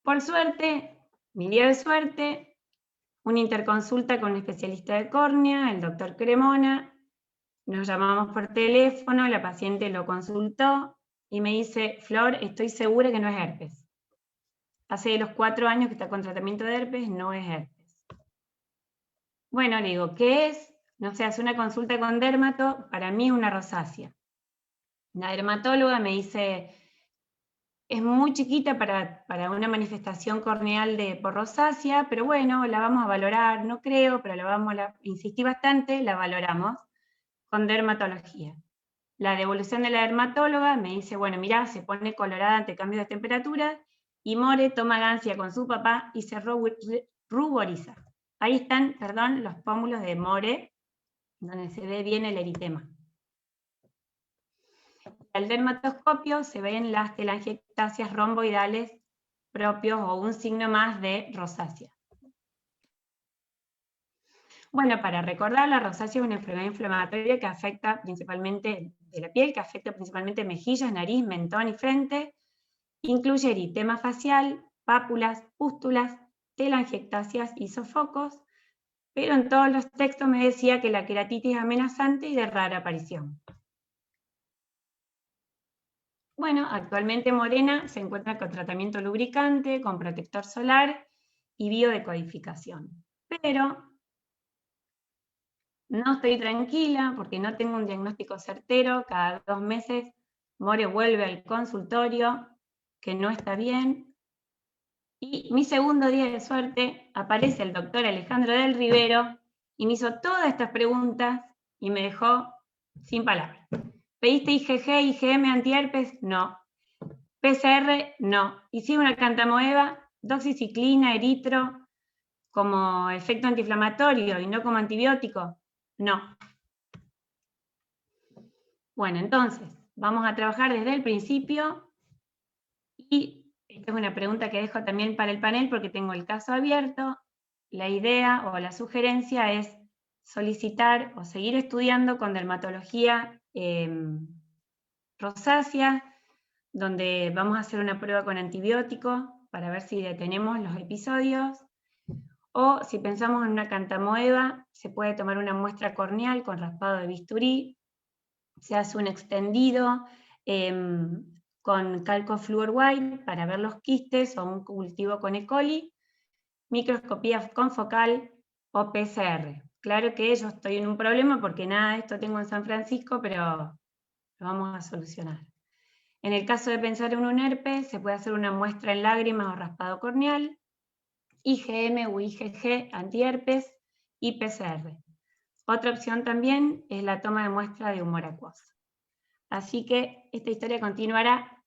Por suerte, mi día de suerte, una interconsulta con un especialista de córnea, el doctor Cremona. Nos llamamos por teléfono, la paciente lo consultó y me dice, Flor, estoy segura que no es herpes. Hace los 4 años que está con tratamiento de herpes, no es herpes. Bueno, le digo, ¿qué es? No sé, hace una consulta con dermato, para mí es una rosácea. La dermatóloga me dice, es muy chiquita para una manifestación corneal por rosácea, pero bueno, la vamos a valorar, no creo, pero insistí bastante, la valoramos con dermatología. La devolución de la dermatóloga me dice, bueno, mirá, se pone colorada ante cambios de temperatura, y More toma Gancia con su papá y se ruboriza. Ahí están, perdón, los pómulos de More, donde se ve bien el eritema. Al dermatoscopio se ven las telangiectasias romboidales propios o un signo más de rosácea. Bueno, para recordar, la rosácea es una enfermedad inflamatoria que afecta principalmente de la piel, que afecta principalmente mejillas, nariz, mentón y frente. Incluye eritema facial, pápulas, pústulas, telangiectasias y sofocos, pero en todos los textos me decía que la queratitis es amenazante y de rara aparición. Bueno, actualmente Morena se encuentra con tratamiento lubricante, con protector solar y biodecodificación. Pero no estoy tranquila porque no tengo un diagnóstico certero. Cada 2 meses More vuelve al consultorio, que no está bien. Y mi segundo día de suerte aparece el doctor Alejandro del Rivero y me hizo todas estas preguntas y me dejó sin palabras. ¿Pediste IgG, IgM, antiherpes? No. PCR, no. Hice una cantamoeba, doxiciclina, eritro, como efecto antiinflamatorio y no como antibiótico. No. Bueno, entonces, vamos a trabajar desde el principio y esta es una pregunta que dejo también para el panel porque tengo el caso abierto. La idea o la sugerencia es solicitar o seguir estudiando con dermatología rosácea, donde vamos a hacer una prueba con antibióticos para ver si detenemos los episodios, o si pensamos en una cantamoeba, se puede tomar una muestra corneal con raspado de bisturí, se hace un extendido con calco fluor white para ver los quistes o un cultivo con E. coli, microscopía confocal o PCR. Claro que yo estoy en un problema porque nada de esto tengo en San Francisco, pero lo vamos a solucionar. En el caso de pensar en un herpes, se puede hacer una muestra en lágrimas o raspado corneal, IgM o IgG antiherpes y PCR. Otra opción también es la toma de muestra de humor acuoso. Así que esta historia continuará.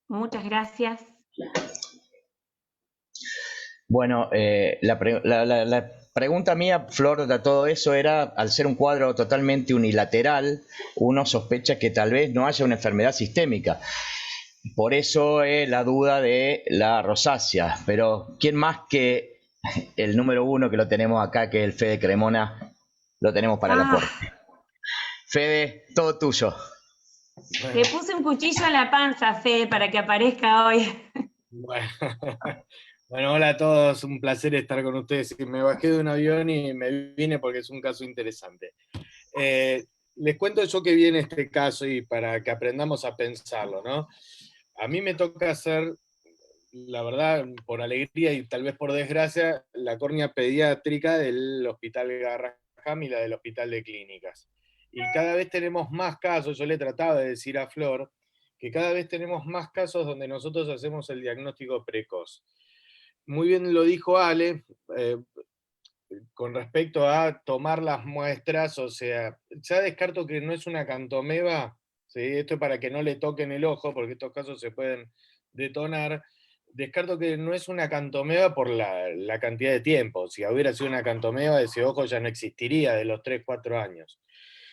Muchas gracias. Bueno, la pregunta mía, Flor, de todo eso era, al ser un cuadro totalmente unilateral, uno sospecha que tal vez no haya una enfermedad sistémica. Por eso la duda de la rosácea. Pero ¿quién más que el número uno que lo tenemos acá, que es el Fede Cremona, lo tenemos para el aporte? Fede, todo tuyo. Le puse un cuchillo en la panza, Fede, para que aparezca hoy. Bueno, hola a todos, un placer estar con ustedes. Me bajé de un avión y me vine porque es un caso interesante. Les cuento yo que viene este caso y para que aprendamos a pensarlo, ¿no? A mí me toca hacer, la verdad, por alegría y tal vez por desgracia, la córnea pediátrica del Hospital Garrahan y la del Hospital de Clínicas. Y cada vez tenemos más casos, yo le trataba de decir a Flor, que cada vez tenemos más casos donde nosotros hacemos el diagnóstico precoz. Muy bien lo dijo Ale, con respecto a tomar las muestras, o sea, ya descarto que no es una cantomeba, ¿sí? Esto es para que no le toquen el ojo, porque estos casos se pueden detonar. Descarto que no es una cantomeba por la cantidad de tiempo. Si hubiera sido una cantomeba, ese ojo ya no existiría de los 3, 4 años.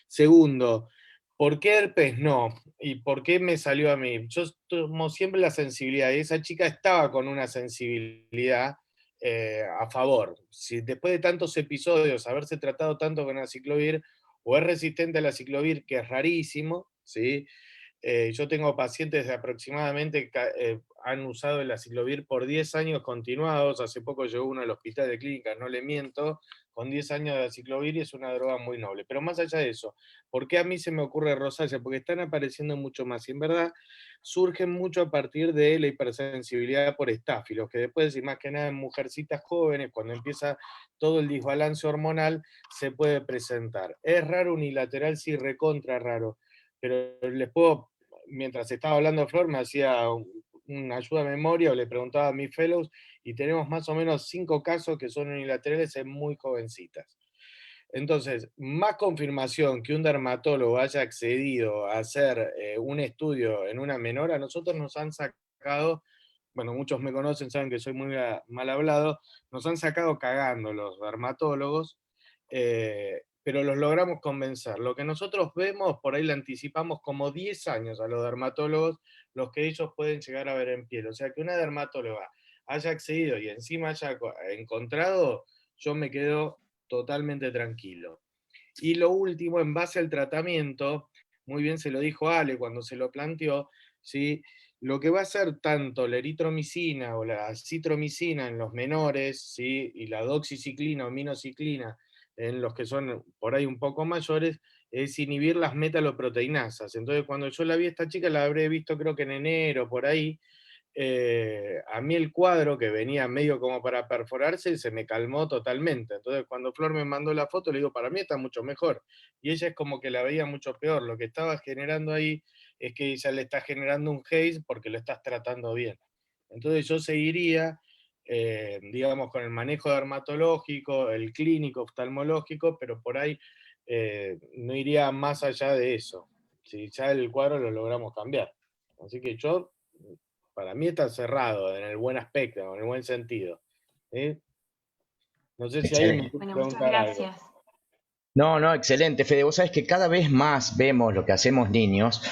Segundo, ¿por qué herpes no? ¿Y por qué me salió a mí? Yo tomo siempre la sensibilidad, y esa chica estaba con una sensibilidad a favor. Si después de tantos episodios, haberse tratado tanto con aciclovir, o es resistente al aciclovir, que es rarísimo, ¿sí? Yo tengo pacientes de aproximadamente han usado el aciclovir por 10 años continuados. Hace poco llegó uno al hospital de Clínicas, no le miento, con 10 años de aciclovir, y es una droga muy noble. Pero más allá de eso, ¿por qué a mí se me ocurre rosácea? Porque están apareciendo mucho más, y en verdad surgen mucho a partir de la hipersensibilidad por estáfilos, que después, y más que nada en mujercitas jóvenes, cuando empieza todo el desbalance hormonal, se puede presentar. ¿Es raro unilateral? Sí, recontra raro. Pero les puedo, mientras estaba hablando Flor, me hacía una ayuda de memoria o le preguntaba a mis fellows, y tenemos más o menos 5 casos que son unilaterales en muy jovencitas. Entonces, más confirmación que un dermatólogo haya accedido a hacer un estudio en una menor, a nosotros nos han sacado, bueno, muchos me conocen, saben que soy muy mal hablado, nos han sacado cagando los dermatólogos, pero los logramos convencer. Lo que nosotros vemos, por ahí le anticipamos como 10 años a los dermatólogos, los que ellos pueden llegar a ver en piel. O sea, que una dermatóloga haya accedido y encima haya encontrado, yo me quedo totalmente tranquilo. Y lo último, en base al tratamiento, muy bien se lo dijo Ale cuando se lo planteó, ¿sí? Lo que va a hacer tanto la eritromicina o la citromicina en los menores, ¿sí? Y la doxiciclina o minociclina en los que son por ahí un poco mayores, es inhibir las metaloproteinasas. Entonces, cuando yo la vi a esta chica, la habré visto creo que en enero, por ahí, a mí el cuadro, que venía medio como para perforarse, se me calmó totalmente. Entonces, cuando Flor me mandó la foto, le digo, para mí está mucho mejor. Y ella es como que la veía mucho peor. Lo que estaba generando ahí es que ella le está generando un haze porque lo estás tratando bien. Entonces, yo seguiría, digamos, con el manejo dermatológico, el clínico, oftalmológico, pero por ahí no iría más allá de eso. Si ya el cuadro lo logramos cambiar. Así que yo, para mí está cerrado en el buen aspecto, en el buen sentido. ¿Sí? No sé si alguien me quiere preguntar algo. No, excelente, Fede. Vos sabés que cada vez más vemos lo que hacemos niños.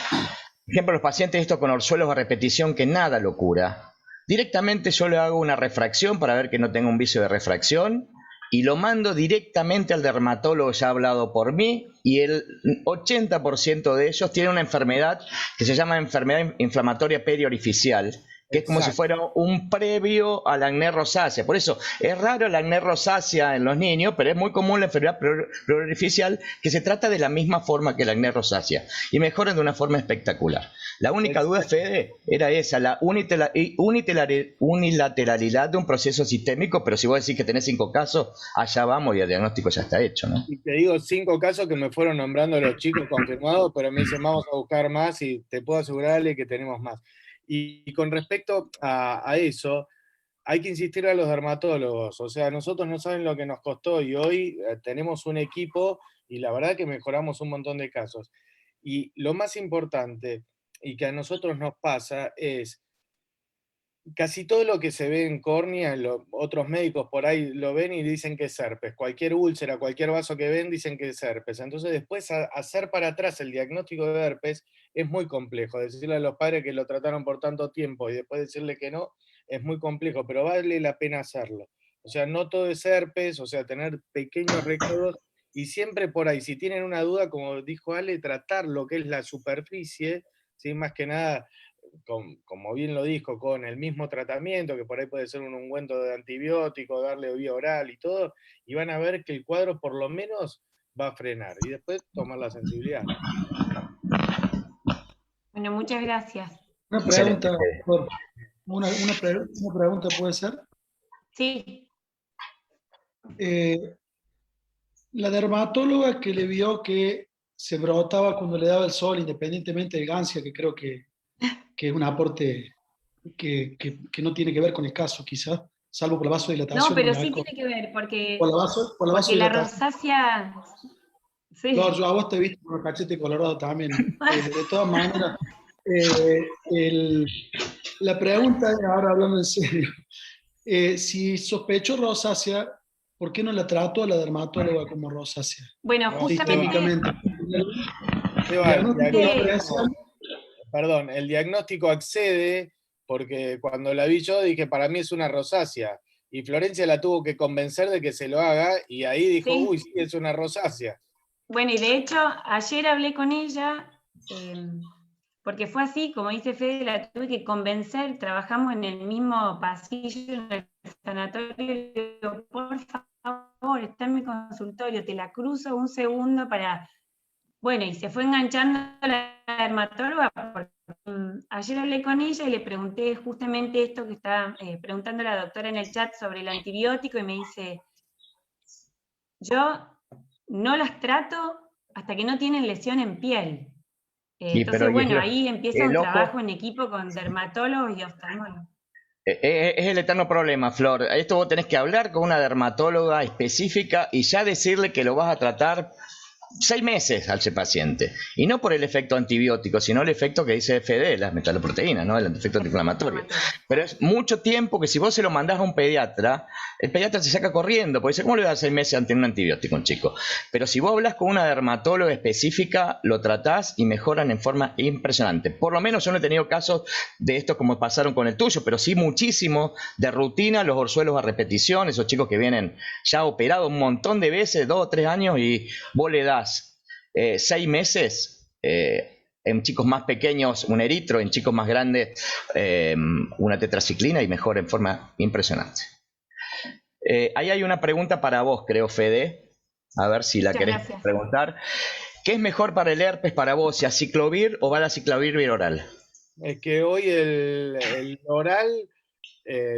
Por ejemplo, los pacientes estos con orzuelos a repetición, que nada lo cura. Directamente yo le hago una refracción para ver que no tenga un vicio de refracción, y lo mando directamente al dermatólogo ya hablado por mí, y el 80% de ellos tienen una enfermedad que se llama enfermedad inflamatoria periorificial, que es como si fuera un previo a la acné rosácea. Por eso es raro la acné rosácea en los niños, pero es muy común la enfermedad plurificial, que se trata de la misma forma que la acné rosácea y mejoran de una forma espectacular. La única duda, Fede, era esa, la unilateralidad de un proceso sistémico, pero si vos decís que tenés 5 casos, allá vamos y el diagnóstico ya está hecho, ¿no? Y te digo 5 casos que me fueron nombrando los chicos confirmados, pero me dicen vamos a buscar más y te puedo asegurarle que tenemos más. Y con respecto a eso, hay que insistir a los dermatólogos, o sea, nosotros no saben lo que nos costó y hoy tenemos un equipo y la verdad que mejoramos un montón de casos. Y lo más importante, y que a nosotros nos pasa, es casi todo lo que se ve en córnea, otros médicos por ahí lo ven y dicen que es herpes. Cualquier úlcera, cualquier vaso que ven dicen que es herpes. Entonces después hacer para atrás el diagnóstico de herpes es muy complejo. Decirle a los padres que lo trataron por tanto tiempo y después decirle que no, es muy complejo, pero vale la pena hacerlo. O sea, no todo es herpes, o sea, tener pequeños récords y siempre por ahí, si tienen una duda, como dijo Ale, tratar lo que es la superficie, ¿sí? Más que nada, como bien lo dijo, con el mismo tratamiento, que por ahí puede ser un ungüento de antibiótico, darle vía oral y todo, y van a ver que el cuadro por lo menos va a frenar, y después tomar la sensibilidad. Bueno, muchas gracias. Una pregunta, doctor. Una pregunta puede ser. Sí. La dermatóloga que le vio que se brotaba cuando le daba el sol, independientemente del Gancia, que creo que es un aporte que no tiene que ver con el caso, quizás, salvo por la vasodilatación. No, pero sí tiene que ver, porque, por la porque la rosácea... Sí. No, yo a vos te he visto con el cachete colorado también. De todas maneras, la pregunta es, ahora hablando en serio, si sospecho rosácea, ¿por qué no la trato a la dermatóloga como rosácea? Bueno, justamente... Perdón, el diagnóstico accede porque cuando la vi yo dije, para mí es una rosácea, y Florencia la tuvo que convencer de que se lo haga, y ahí dijo, sí. Uy, sí, es una rosácea. Bueno, y de hecho, ayer hablé con ella, porque fue así, como dice Fede, la tuve que convencer, trabajamos en el mismo pasillo, en el sanatorio, y digo, por favor, está en mi consultorio, te la cruzo un segundo para... Bueno, y se fue enganchando la dermatóloga, porque ayer hablé con ella y le pregunté justamente esto que está preguntando la doctora en el chat sobre el antibiótico, y me dice, yo no las trato hasta que no tienen lesión en piel. Entonces, bueno, ahí empieza un trabajo en equipo con dermatólogos y oftalmólogos. Es el eterno problema, Flor. Esto vos tenés que hablar con una dermatóloga específica y ya decirle que lo vas a tratar 6 meses a ese paciente, y no por el efecto antibiótico, sino el efecto que dice Fede, las metaloproteínas, ¿no? El efecto antiinflamatorio. Pero es mucho tiempo que si vos se lo mandás a un pediatra, el pediatra se saca corriendo, porque dice, ¿cómo le das 6 meses ante un antibiótico a un chico? Pero si vos hablas con una dermatóloga específica, lo tratás y mejoran en forma impresionante. Por lo menos yo no he tenido casos de esto como pasaron con el tuyo, pero sí muchísimo de rutina, los orzuelos a repetición, esos chicos que vienen ya operados un montón de veces, 2 o 3 años, y vos le das 6 meses, en chicos más pequeños un eritro, en chicos más grandes una tetraciclina, y mejora en forma impresionante. Ahí hay una pregunta para vos, creo, Fede, a ver si la querés preguntar. ¿Qué es mejor para el herpes para vos, si aciclovir o valaciclovir oral? Es que hoy el oral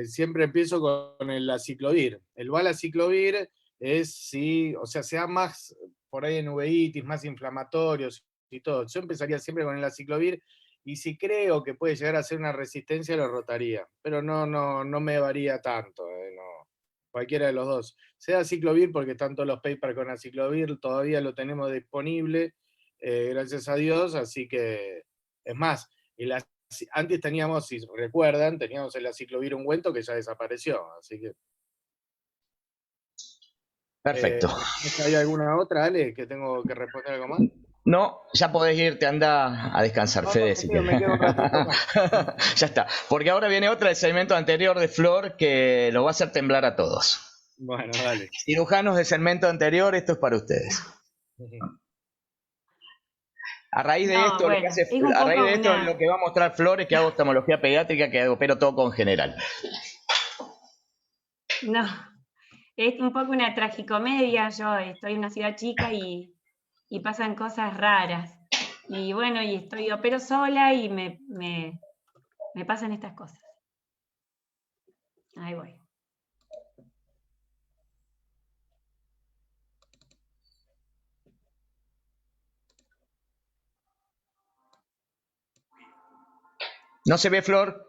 siempre empiezo con el aciclovir. El valaciclovir es, sí, o sea, sea más por ahí en uveitis, más inflamatorios y todo. Yo empezaría siempre con el aciclovir, y si creo que puede llegar a ser una resistencia, lo rotaría. Pero no me varía tanto, no. Cualquiera de los dos. Sea aciclovir, porque tanto los papers con aciclovir todavía lo tenemos disponible, gracias a Dios, así que, es más, antes teníamos, si recuerdan, teníamos el aciclovir ungüento que ya desapareció, así que... Perfecto. ¿Hay alguna otra, Ale, que tengo que responder algo más? No, ya podés irte, anda a descansar, Fede. Si me quedo un ratito más. Ya está, porque ahora viene otra del segmento anterior de Flor que lo va a hacer temblar a todos. Bueno, dale. Cirujanos del segmento anterior, esto es para ustedes. A raíz de No, esto, bueno, es un a raíz poco de esto una- lo que va a mostrar Flores, que hago oftalmología pediátrica, que opero todo con general. No, es un poco una tragicomedia. Yo estoy en una ciudad chica y pasan cosas raras. Y bueno, opero sola y me pasan estas cosas. Ahí voy. ¿No se ve, Flor?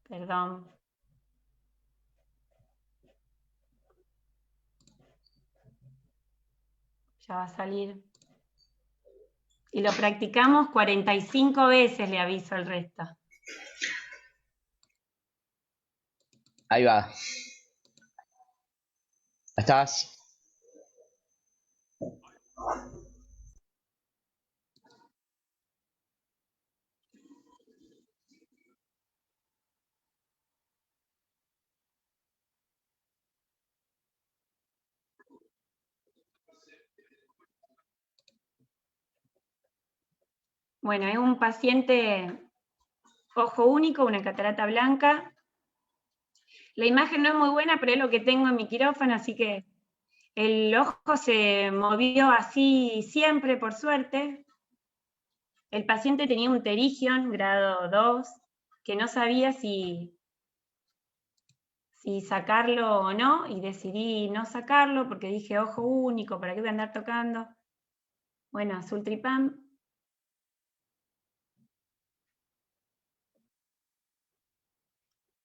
Perdón. Ya va a salir. Y lo practicamos 45 veces, le aviso al resto. Ahí va. ¿Estás? Bueno, es un paciente ojo único, una catarata blanca. La imagen no es muy buena, pero es lo que tengo en mi quirófano, así que el ojo se movió así siempre, por suerte. El paciente tenía un pterigion grado 2, que no sabía si sacarlo o no, y decidí no sacarlo porque dije ojo único, ¿para qué voy a andar tocando? Bueno, Sultripam.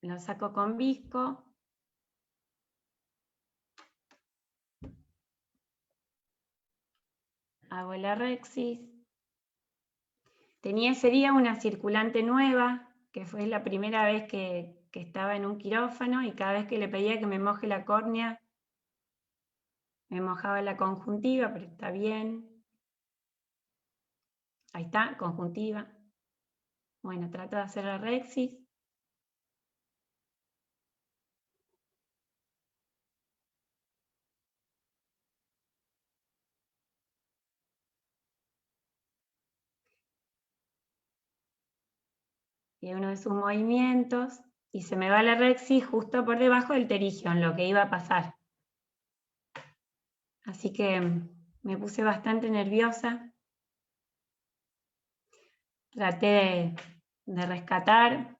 Lo saco con visco. Hago la rexis. Tenía ese día una circulante nueva, que fue la primera vez que estaba en un quirófano, y cada vez que le pedía que me moje la córnea, me mojaba la conjuntiva, pero está bien. Ahí está, conjuntiva. Bueno, trato de hacer la rexis. Y uno de sus movimientos, y se me va la rexis justo por debajo del pterigion, lo que iba a pasar. Así que me puse bastante nerviosa. Traté de rescatar.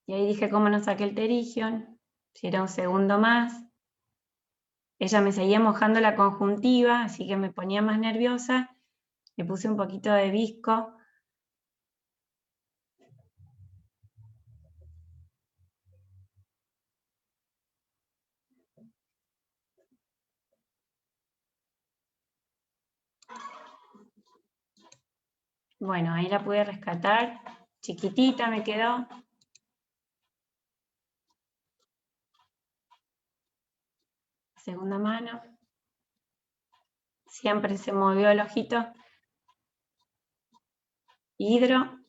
Y ahí dije, ¿cómo no saqué el pterigion? Si era un segundo más. Ella me seguía mojando la conjuntiva, así que me ponía más nerviosa. Le puse un poquito de visco. Bueno, ahí la pude rescatar. Chiquitita me quedó. Segunda mano. Siempre se movió el ojito. Hidro.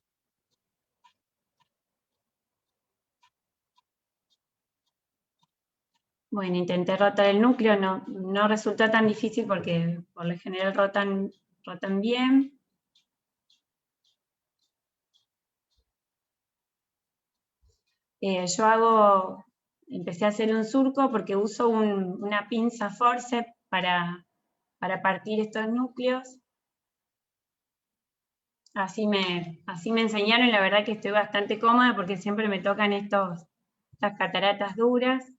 Bueno, intenté rotar el núcleo, no resultó tan difícil porque por lo general rotan bien. Yo empecé a hacer un surco porque uso una pinza forceps para partir estos núcleos. Así me enseñaron, y la verdad que estoy bastante cómoda porque siempre me tocan estas cataratas duras.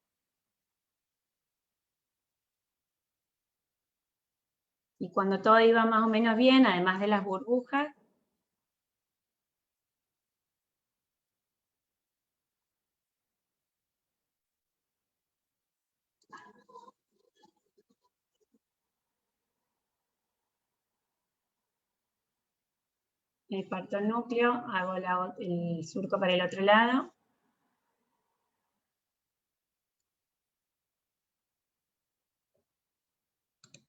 Y cuando todo iba más o menos bien, además de las burbujas, me parto el núcleo, hago el surco para el otro lado.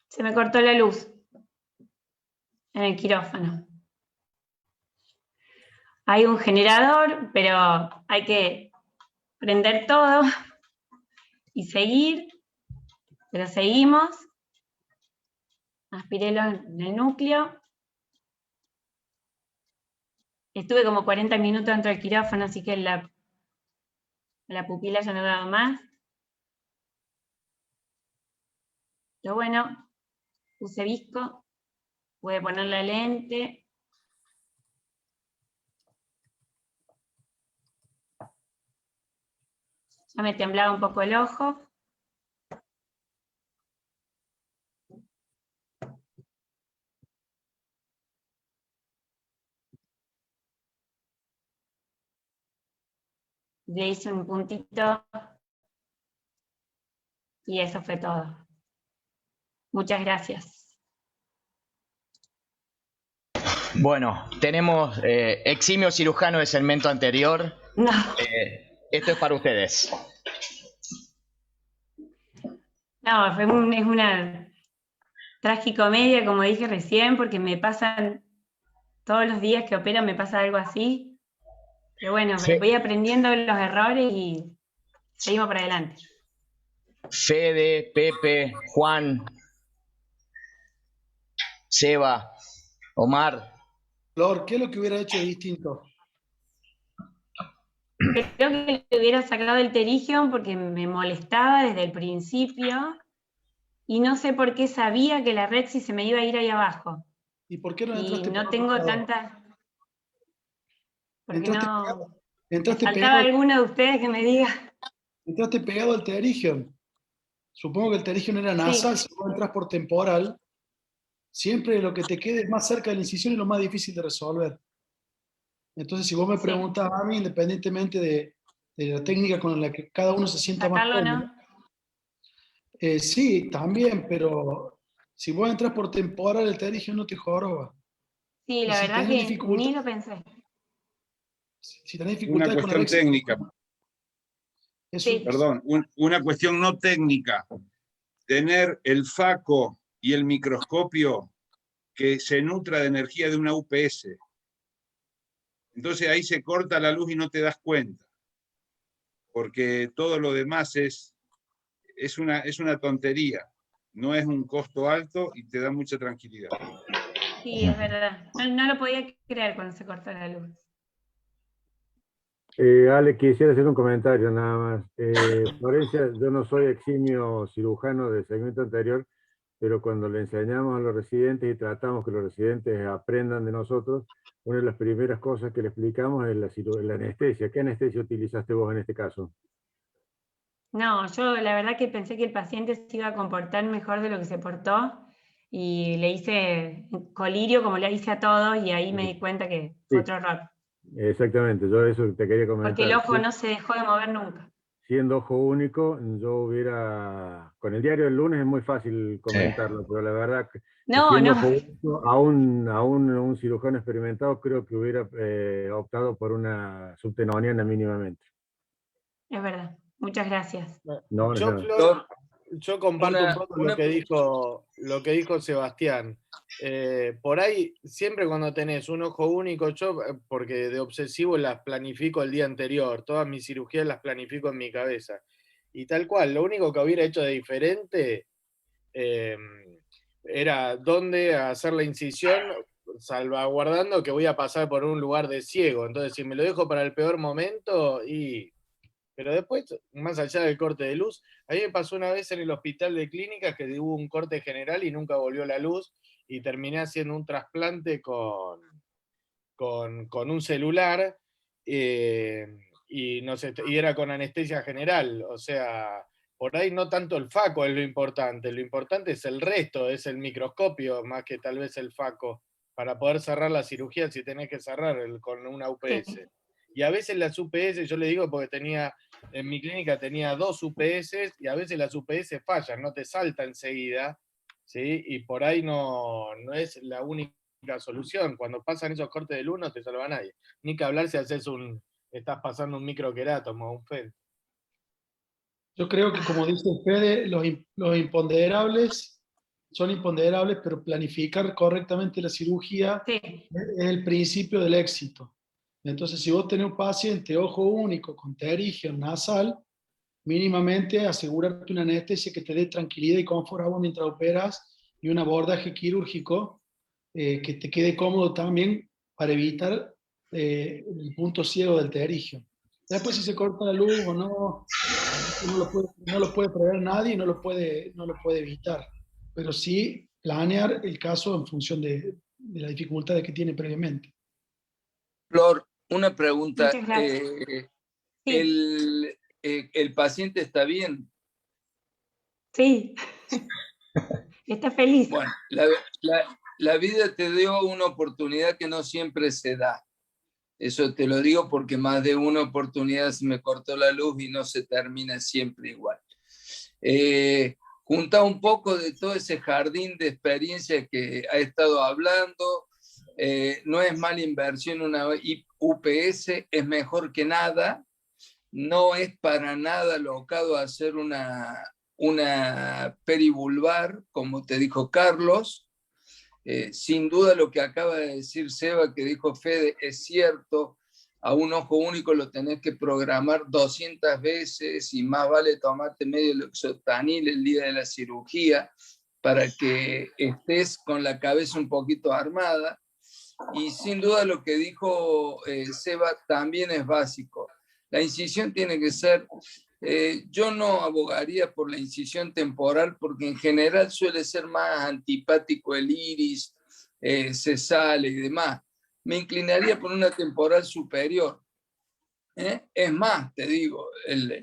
Se me cortó la luz en el quirófano. Hay un generador, pero hay que prender todo y seguir, pero seguimos. Aspiré en el núcleo. Estuve como 40 minutos dentro del quirófano, así que la pupila ya no daba más. Pero bueno, puse visco, pude poner la lente. Ya me temblaba un poco el ojo. Le hice un puntito y eso fue todo. Muchas gracias. Bueno, tenemos eximio cirujano del segmento anterior. No. Esto es para ustedes. No, es una tragicomedia, como dije recién, porque me pasan todos los días que opero, me pasa algo así. Pero bueno, Sí. voy aprendiendo los errores y seguimos para adelante. Fede, Pepe, Juan, Seba, Omar. Flor, ¿qué es lo que hubiera hecho distinto? Creo que le hubiera sacado el pterigion porque me molestaba desde el principio y no sé por qué sabía que la Rexy se me iba a ir ahí abajo. ¿Y por qué no Y entraste no por tengo otro lado? tanta... Porque Entraste no... pegado, Me entraste faltaba pegado, alguno de ustedes que me diga. entraste pegado al pterigion. Supongo que el pterigion era nasal, Sí. si vos entras por temporal, siempre lo que te quede más cerca de la incisión es lo más difícil de resolver. Entonces, si vos me Sí. preguntás a mí, independientemente de la técnica con la que cada uno se sienta más Sacarlo, cómodo, ¿no? Sí, también, pero si vos entras por temporal, el pterigion no te joroba. Sí, Y la si verdad tenés que ni lo pensé. si tenés Una dificultades con la cuestión Rexy, técnica, Sí. perdón, una cuestión no técnica. Tener el FACO y el microscopio que se nutra de energía de una UPS. Entonces ahí se corta la luz y no te das cuenta, porque todo lo demás es una tontería, no es un costo alto y te da mucha tranquilidad. Sí, es verdad. No lo podía creer cuando se cortó la luz. Ale, quisiera hacer un comentario nada más. Florencia, yo no soy eximio cirujano del segmento anterior, pero cuando le enseñamos a los residentes y tratamos que los residentes aprendan de nosotros, una de las primeras cosas que le explicamos es la anestesia. ¿Qué anestesia utilizaste vos en este caso? No, yo la verdad que pensé que el paciente se iba a comportar mejor de lo que se portó y le hice colirio como le hice a todos y ahí me di cuenta que fue Sí. otro error. Exactamente, yo eso te quería comentar. Porque el ojo no se dejó de mover nunca. Siendo ojo único, yo hubiera... Con el diario del lunes es muy fácil comentarlo, pero la verdad que No, siendo no. ojo único, aún un cirujano experimentado creo que hubiera optado por una subtenoniana mínimamente. Es verdad. Muchas gracias. No, Yo, no. Flor, yo comparto Una- un poco una- lo que dijo Sebastián. Por ahí, siempre cuando tenés un ojo único, yo, porque de obsesivo las planifico el día anterior, todas mis cirugías las planifico en mi cabeza. Y tal cual, lo único que hubiera hecho de diferente era dónde hacer la incisión, salvaguardando que voy a pasar por un lugar de ciego. Entonces, si me lo dejo para el peor momento, pero después, más allá del corte de luz, a mí me pasó una vez en el hospital de clínicas que hubo un corte general y nunca volvió la luz y terminé haciendo un trasplante con un celular y era con anestesia general. O sea, por ahí no tanto el FACO es lo importante es el resto, es el microscopio más que tal vez el FACO, para poder cerrar la cirugía si tenés que cerrar con una UPS. Sí. Y a veces las UPS, yo le digo porque en mi clínica tenía 2 UPS y a veces las UPS fallan, no te salta enseguida, ¿sí? Y por ahí no es la única solución. Cuando pasan esos cortes de luz no te salva nadie. Ni que hablar si estás pasando un microquerátomo o un FED. yo creo que, como dice Fede, los imponderables son imponderables, pero planificar correctamente la cirugía Sí. es el principio del éxito. Entonces, si vos tenés un paciente ojo único con pterygium nasal, mínimamente asegurarte una anestesia que te dé tranquilidad y confort a vos mientras operas y un abordaje quirúrgico que te quede cómodo también para evitar el punto ciego del pterygium. Después, si se corta la luz o no, no lo puede prever nadie y no lo puede evitar. Pero sí planear el caso en función de las dificultades que tiene previamente. Flor, una pregunta. Muchas gracias. Sí. ¿El paciente está bien? Sí. Está feliz. Bueno, la vida te dio una oportunidad que no siempre se da. Eso te lo digo porque más de una oportunidad se me cortó la luz y no se termina siempre igual. Junta un poco de todo ese jardín de experiencias que ha estado hablando. No es mala inversión una UPS, es mejor que nada. No es para nada locado hacer una perivulvar, como te dijo Carlos. Sin duda lo que acaba de decir Seba, que dijo Fede, es cierto. A un ojo único lo tenés que programar 200 veces y más vale tomarte medio Lexotanil el día de la cirugía para que estés con la cabeza un poquito armada. Y sin duda lo que dijo Seba también es básico. La incisión tiene que ser, yo no abogaría por la incisión temporal porque en general suele ser más antipático el iris, se sale y demás. Me inclinaría por una temporal superior. Es más, te digo,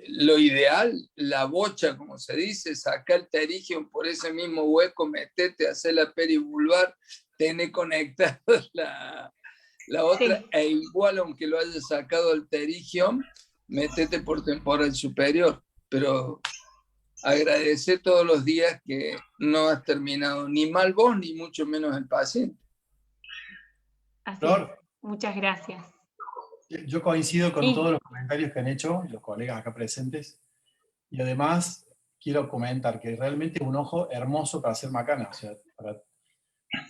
lo ideal, la bocha, como se dice, sacar el pterygium por ese mismo hueco, metete, hacer la perivulvar, tener conectada la otra, sí. E igual, aunque lo hayas sacado el pterygium, metete por temporal superior. Pero agradecer todos los días que no has terminado ni mal vos, ni mucho menos el paciente. Así es. Muchas gracias. Yo coincido con todos los comentarios que han hecho los colegas acá presentes. Y además, quiero comentar que realmente es un ojo hermoso para hacer macana. O sea, para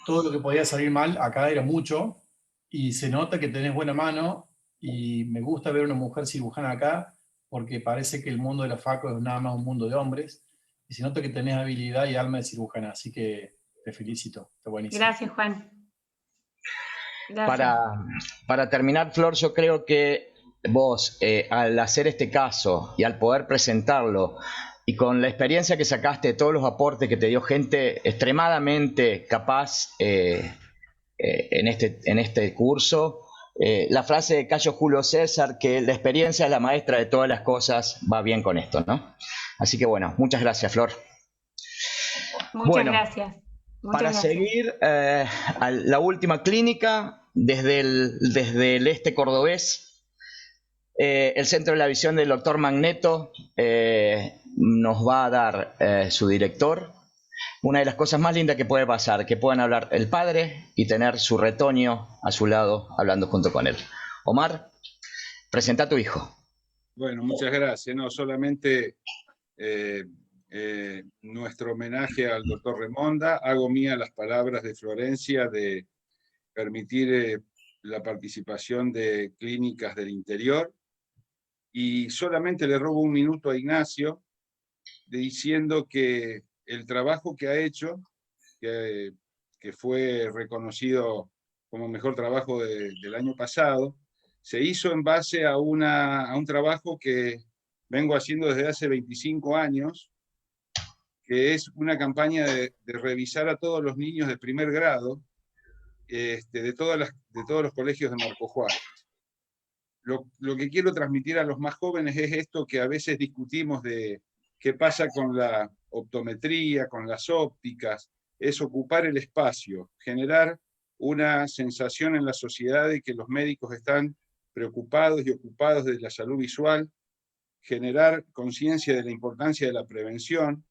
todo lo que podía salir mal, acá era mucho. Y se nota que tenés buena mano. Y me gusta ver una mujer cirujana acá, porque parece que el mundo de la faco es nada más un mundo de hombres. Y se nota que tenés habilidad y alma de cirujana. Así que te felicito. Está buenísimo. Gracias, Juan. Gracias. Para terminar, Flor, yo creo que vos, al hacer este caso y al poder presentarlo, y con la experiencia que sacaste, todos los aportes que te dio gente extremadamente capaz en este curso, la frase de Cayo Julio César, que la experiencia es la maestra de todas las cosas, va bien con esto, ¿no? Así que bueno, muchas gracias, Flor. Muchas gracias. Para seguir a la última clínica, desde el este cordobés, el Centro de la Visión del doctor Magneto nos va a dar su director. Una de las cosas más lindas que puede pasar, que puedan hablar el padre y tener su retoño a su lado hablando junto con él. Omar, presenta a tu hijo. Bueno, muchas gracias. No, solamente nuestro homenaje al doctor Remonda. Hago mía las palabras de Florencia de permitir la participación de clínicas del interior. Y solamente le robo un minuto a Ignacio diciendo que el trabajo que ha hecho, que fue reconocido como mejor trabajo del año pasado, se hizo en base a un trabajo que vengo haciendo desde hace 25 años, que es una campaña de revisar a todos los niños de primer grado de todos los colegios de Marco Juárez. Lo que quiero transmitir a los más jóvenes es esto que a veces discutimos de qué pasa con la optometría, con las ópticas, es ocupar el espacio, generar una sensación en la sociedad de que los médicos están preocupados y ocupados de la salud visual, generar conciencia de la importancia de la prevención.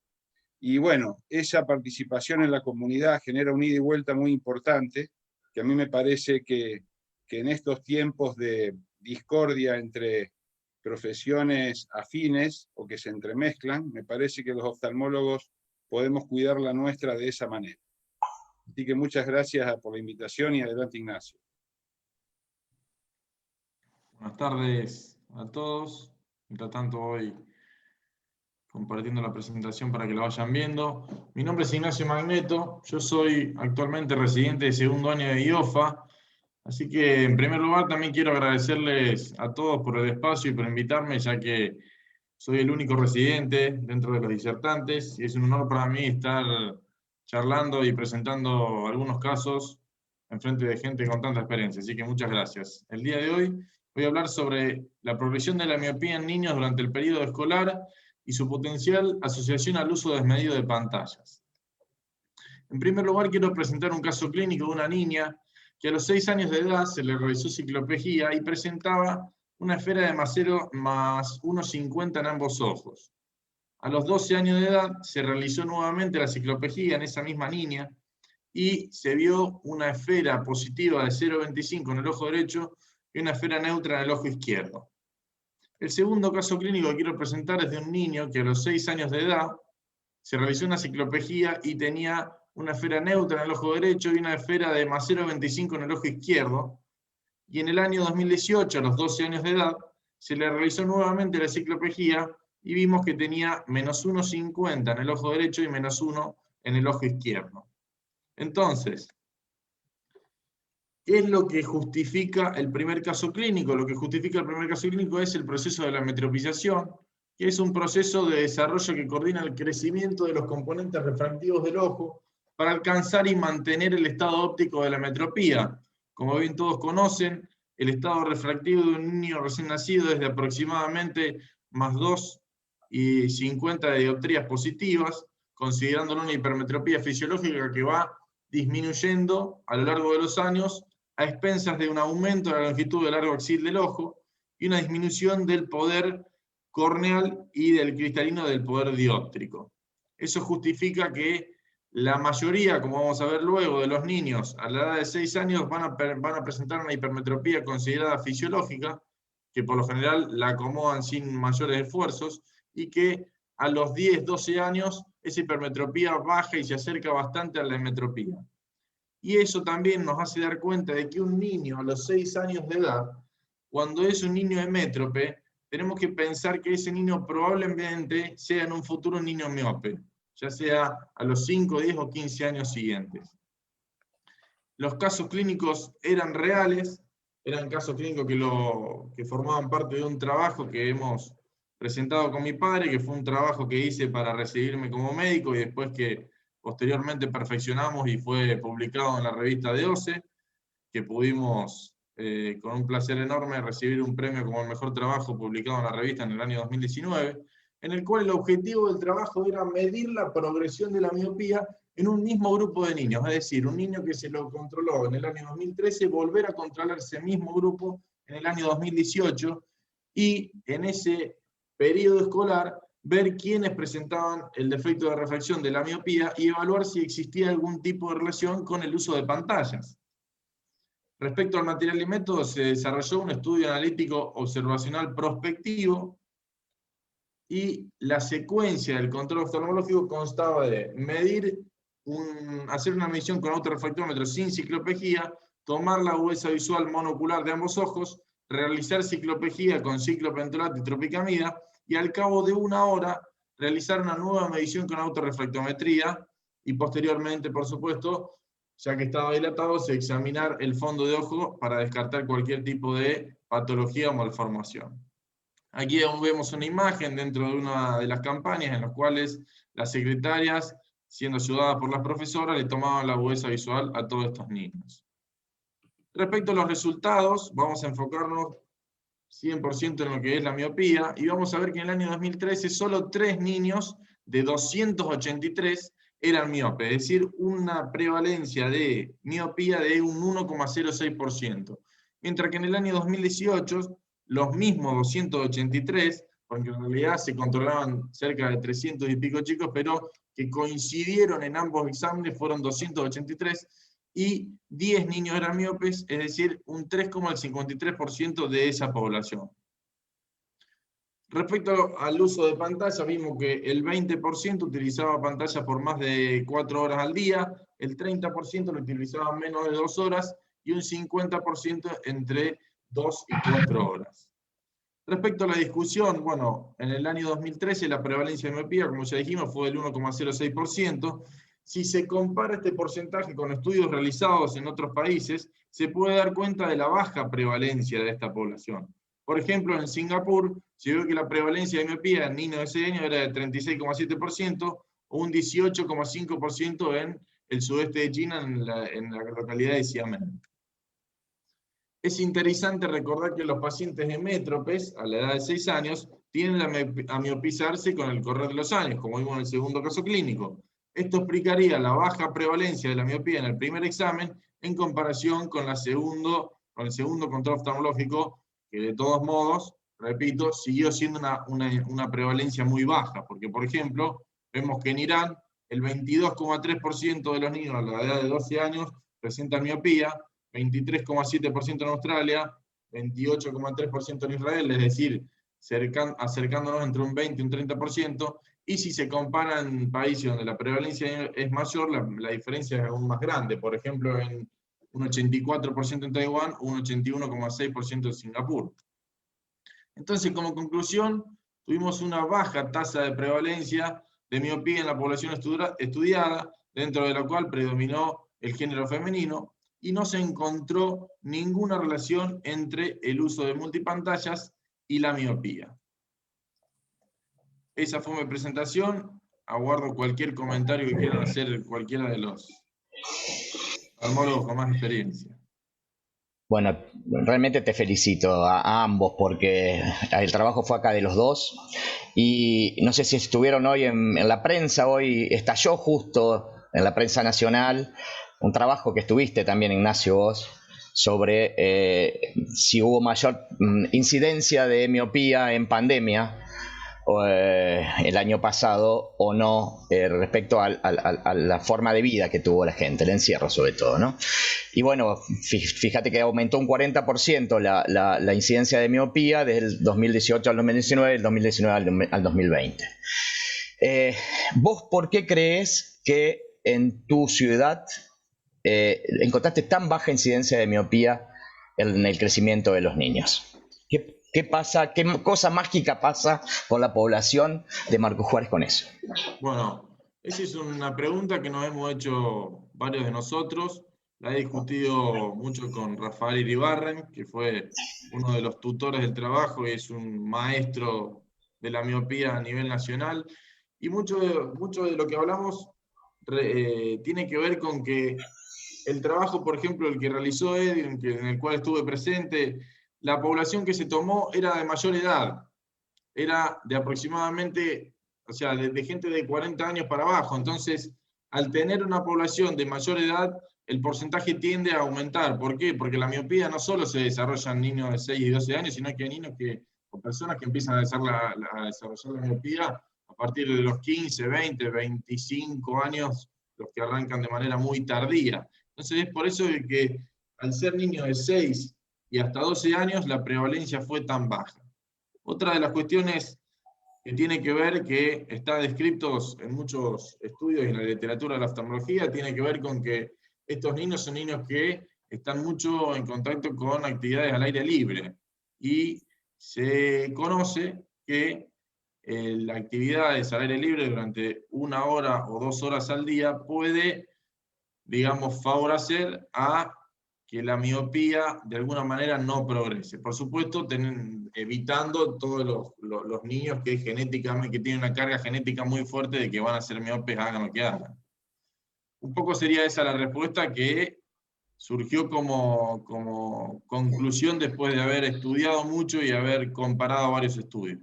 Y bueno, esa participación en la comunidad genera un ida y vuelta muy importante, que a mí me parece que en estos tiempos de discordia entre profesiones afines o que se entremezclan, me parece que los oftalmólogos podemos cuidar la nuestra de esa manera. Así que muchas gracias por la invitación y adelante, Ignacio. Buenas tardes a todos. Mientras tanto voy compartiendo la presentación para que la vayan viendo. Mi nombre es Ignacio Magneto, yo soy actualmente residente de segundo año de IOFA, así que en primer lugar también quiero agradecerles a todos por el espacio y por invitarme, ya que soy el único residente dentro de los disertantes y es un honor para mí estar charlando y presentando algunos casos en frente de gente con tanta experiencia, así que muchas gracias. El día de hoy voy a hablar sobre la progresión de la miopía en niños durante el periodo escolar y su potencial asociación al uso desmedido de pantallas. En primer lugar, quiero presentar un caso clínico de una niña que a los 6 años de edad se le realizó ciclopejía y presentaba una esfera de macero más 1,50 en ambos ojos. A los 12 años de edad se realizó nuevamente la ciclopejía en esa misma niña y se vio una esfera positiva de 0,25 en el ojo derecho y una esfera neutra en el ojo izquierdo. El segundo caso clínico que quiero presentar es de un niño que a los 6 años de edad se realizó una ciclopejía y tenía una esfera neutra en el ojo derecho y una esfera de más 0,25 en el ojo izquierdo. Y en el año 2018, a los 12 años de edad, se le realizó nuevamente la ciclopejía y vimos que tenía menos 1,50 en el ojo derecho y menos 1 en el ojo izquierdo. Entonces, ¿qué es lo que justifica el primer caso clínico? Lo que justifica el primer caso clínico es el proceso de la metropización, que es un proceso de desarrollo que coordina el crecimiento de los componentes refractivos del ojo para alcanzar y mantener el estado óptico de la metropía. Como bien todos conocen, el estado refractivo de un niño recién nacido es de aproximadamente más 2,50 de dioptrías positivas, considerándolo una hipermetropía fisiológica que va disminuyendo a lo largo de los años a expensas de un aumento de la longitud del largo axil del ojo y una disminución del poder corneal y del cristalino del poder dióptrico. Eso justifica que la mayoría, como vamos a ver luego, de los niños a la edad de 6 años van a presentar una hipermetropía considerada fisiológica, que por lo general la acomodan sin mayores esfuerzos, y que a los 10, 12 años esa hipermetropía baja y se acerca bastante a la emetropía. Y eso también nos hace dar cuenta de que un niño a los 6 años de edad, cuando es un niño emétrope, tenemos que pensar que ese niño probablemente sea en un futuro un niño miope, ya sea a los 5, 10 o 15 años siguientes. Los casos clínicos eran reales, eran casos clínicos que formaban parte de un trabajo que hemos presentado con mi padre, que fue un trabajo que hice para recibirme como médico y después que posteriormente perfeccionamos y fue publicado en la revista de OCE, que pudimos con un placer enorme recibir un premio como el mejor trabajo publicado en la revista en el año 2019, en el cual el objetivo del trabajo era medir la progresión de la miopía en un mismo grupo de niños, es decir, un niño que se lo controló en el año 2013, volver a controlar ese mismo grupo en el año 2018, y en ese periodo escolar ver quiénes presentaban el defecto de refracción de la miopía y evaluar si existía algún tipo de relación con el uso de pantallas. Respecto al material y método, se desarrolló un estudio analítico observacional prospectivo y la secuencia del control oftalmológico constaba de hacer una medición con autorrefractómetro sin ciclopejía, tomar la agudeza visual monocular de ambos ojos, realizar ciclopejía con ciclopentolato y tropicamida, y al cabo de 1 hora realizar una nueva medición con autorrefractometría, y posteriormente, por supuesto, ya que estaba dilatado, se examinar el fondo de ojo para descartar cualquier tipo de patología o malformación. Aquí aún vemos una imagen dentro de una de las campañas en las cuales las secretarias, siendo ayudadas por las profesoras, le tomaban la agudeza visual a todos estos niños. Respecto a los resultados, vamos a enfocarnos 100% en lo que es la miopía, y vamos a ver que en el año 2013 solo 3 niños de 283 eran miopes, es decir, una prevalencia de miopía de un 1,06%. Mientras que en el año 2018, los mismos 283, porque en realidad se controlaban cerca de 300 y pico chicos, pero que coincidieron en ambos exámenes, fueron 283, y 10 niños eran miopes, es decir, un 3,53% de esa población. Respecto al uso de pantalla, vimos que el 20% utilizaba pantalla por más de 4 horas al día, el 30% lo utilizaba menos de 2 horas, y un 50% entre 2 y 4 horas. Respecto a la discusión, bueno, en el año 2013 la prevalencia de miopía, como ya dijimos, fue del 1,06%. Si se compara este porcentaje con estudios realizados en otros países, se puede dar cuenta de la baja prevalencia de esta población. Por ejemplo, en Singapur se vio que la prevalencia de miopía en niños de 6 años era de 36,7% o un 18,5% en el sudeste de China, en la localidad de Xiamen. Es interesante recordar que los pacientes hemétropes, a la edad de 6 años, tienden a miopizarse con el correr de los años, como vimos en el segundo caso clínico. Esto explicaría la baja prevalencia de la miopía en el primer examen en comparación con el segundo control oftalmológico, que de todos modos, repito, siguió siendo una prevalencia muy baja, porque por ejemplo, vemos que en Irán el 22,3% de los niños a la edad de 12 años presentan miopía, 23,7% en Australia, 28,3% en Israel, es decir, acercándonos entre un 20 y un 30%, y si se comparan países donde la prevalencia es mayor, la diferencia es aún más grande. Por ejemplo, en un 84% en Taiwán, un 81,6% en Singapur. Entonces, como conclusión, tuvimos una baja tasa de prevalencia de miopía en la población estudiada, dentro de la cual predominó el género femenino, y no se encontró ninguna relación entre el uso de multipantallas y la miopía. Esa fue mi presentación. Aguardo cualquier comentario que quieran hacer cualquiera de los oftalmólogos con más experiencia. Bueno, realmente te felicito a ambos porque el trabajo fue acá de los dos y no sé si estuvieron hoy en la prensa, hoy estalló justo en la prensa nacional un trabajo que estuviste también, Ignacio, vos, sobre si hubo mayor incidencia de miopía en pandemia el año pasado o no, respecto a la forma de vida que tuvo la gente, el encierro sobre todo, ¿no? Y bueno, fíjate que aumentó un 40% la incidencia de miopía del 2018 al 2019, del 2019 al 2020. ¿Vos por qué crees que en tu ciudad encontraste tan baja incidencia de miopía en el crecimiento de los niños? ¿Qué pasa? ¿Qué cosa mágica pasa con la población de Marcos Juárez con eso? Bueno, esa es una pregunta que nos hemos hecho varios de nosotros. La he discutido mucho con Rafael Iribarren, que fue uno de los tutores del trabajo y es un maestro de la miopía a nivel nacional. Y mucho de lo que hablamos tiene que ver con que el trabajo, por ejemplo, el que realizó Edwin, en el cual estuve presente, la población que se tomó era de mayor edad, era de aproximadamente, o sea, de gente de 40 años para abajo. Entonces, al tener una población de mayor edad, el porcentaje tiende a aumentar. ¿Por qué? Porque la miopía no solo se desarrolla en niños de 6 y 12 años, sino que hay niños o personas que empiezan a desarrollar la miopía a partir de los 15, 20, 25 años, los que arrancan de manera muy tardía. Entonces, es por eso que al ser niños de 6 y hasta 12 años, la prevalencia fue tan baja. Otra de las cuestiones que tiene que ver, que está descritos en muchos estudios y en la literatura de la oftalmología, tiene que ver con que estos niños son niños que están mucho en contacto con actividades al aire libre. Y se conoce que las actividades al aire libre durante 1 hora o 2 horas al día puede, digamos, favorecer a que la miopía de alguna manera no progrese. Por supuesto, evitando todos los niños que genéticamente tienen una carga genética muy fuerte de que van a ser miopes, hagan lo que hagan. Un poco sería esa la respuesta que surgió como conclusión después de haber estudiado mucho y haber comparado varios estudios.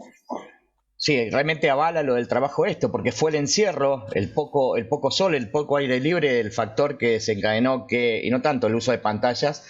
Sí, realmente avala lo del trabajo esto, porque fue el encierro, el poco sol, el poco aire libre, el factor que desencadenó y no tanto el uso de pantallas,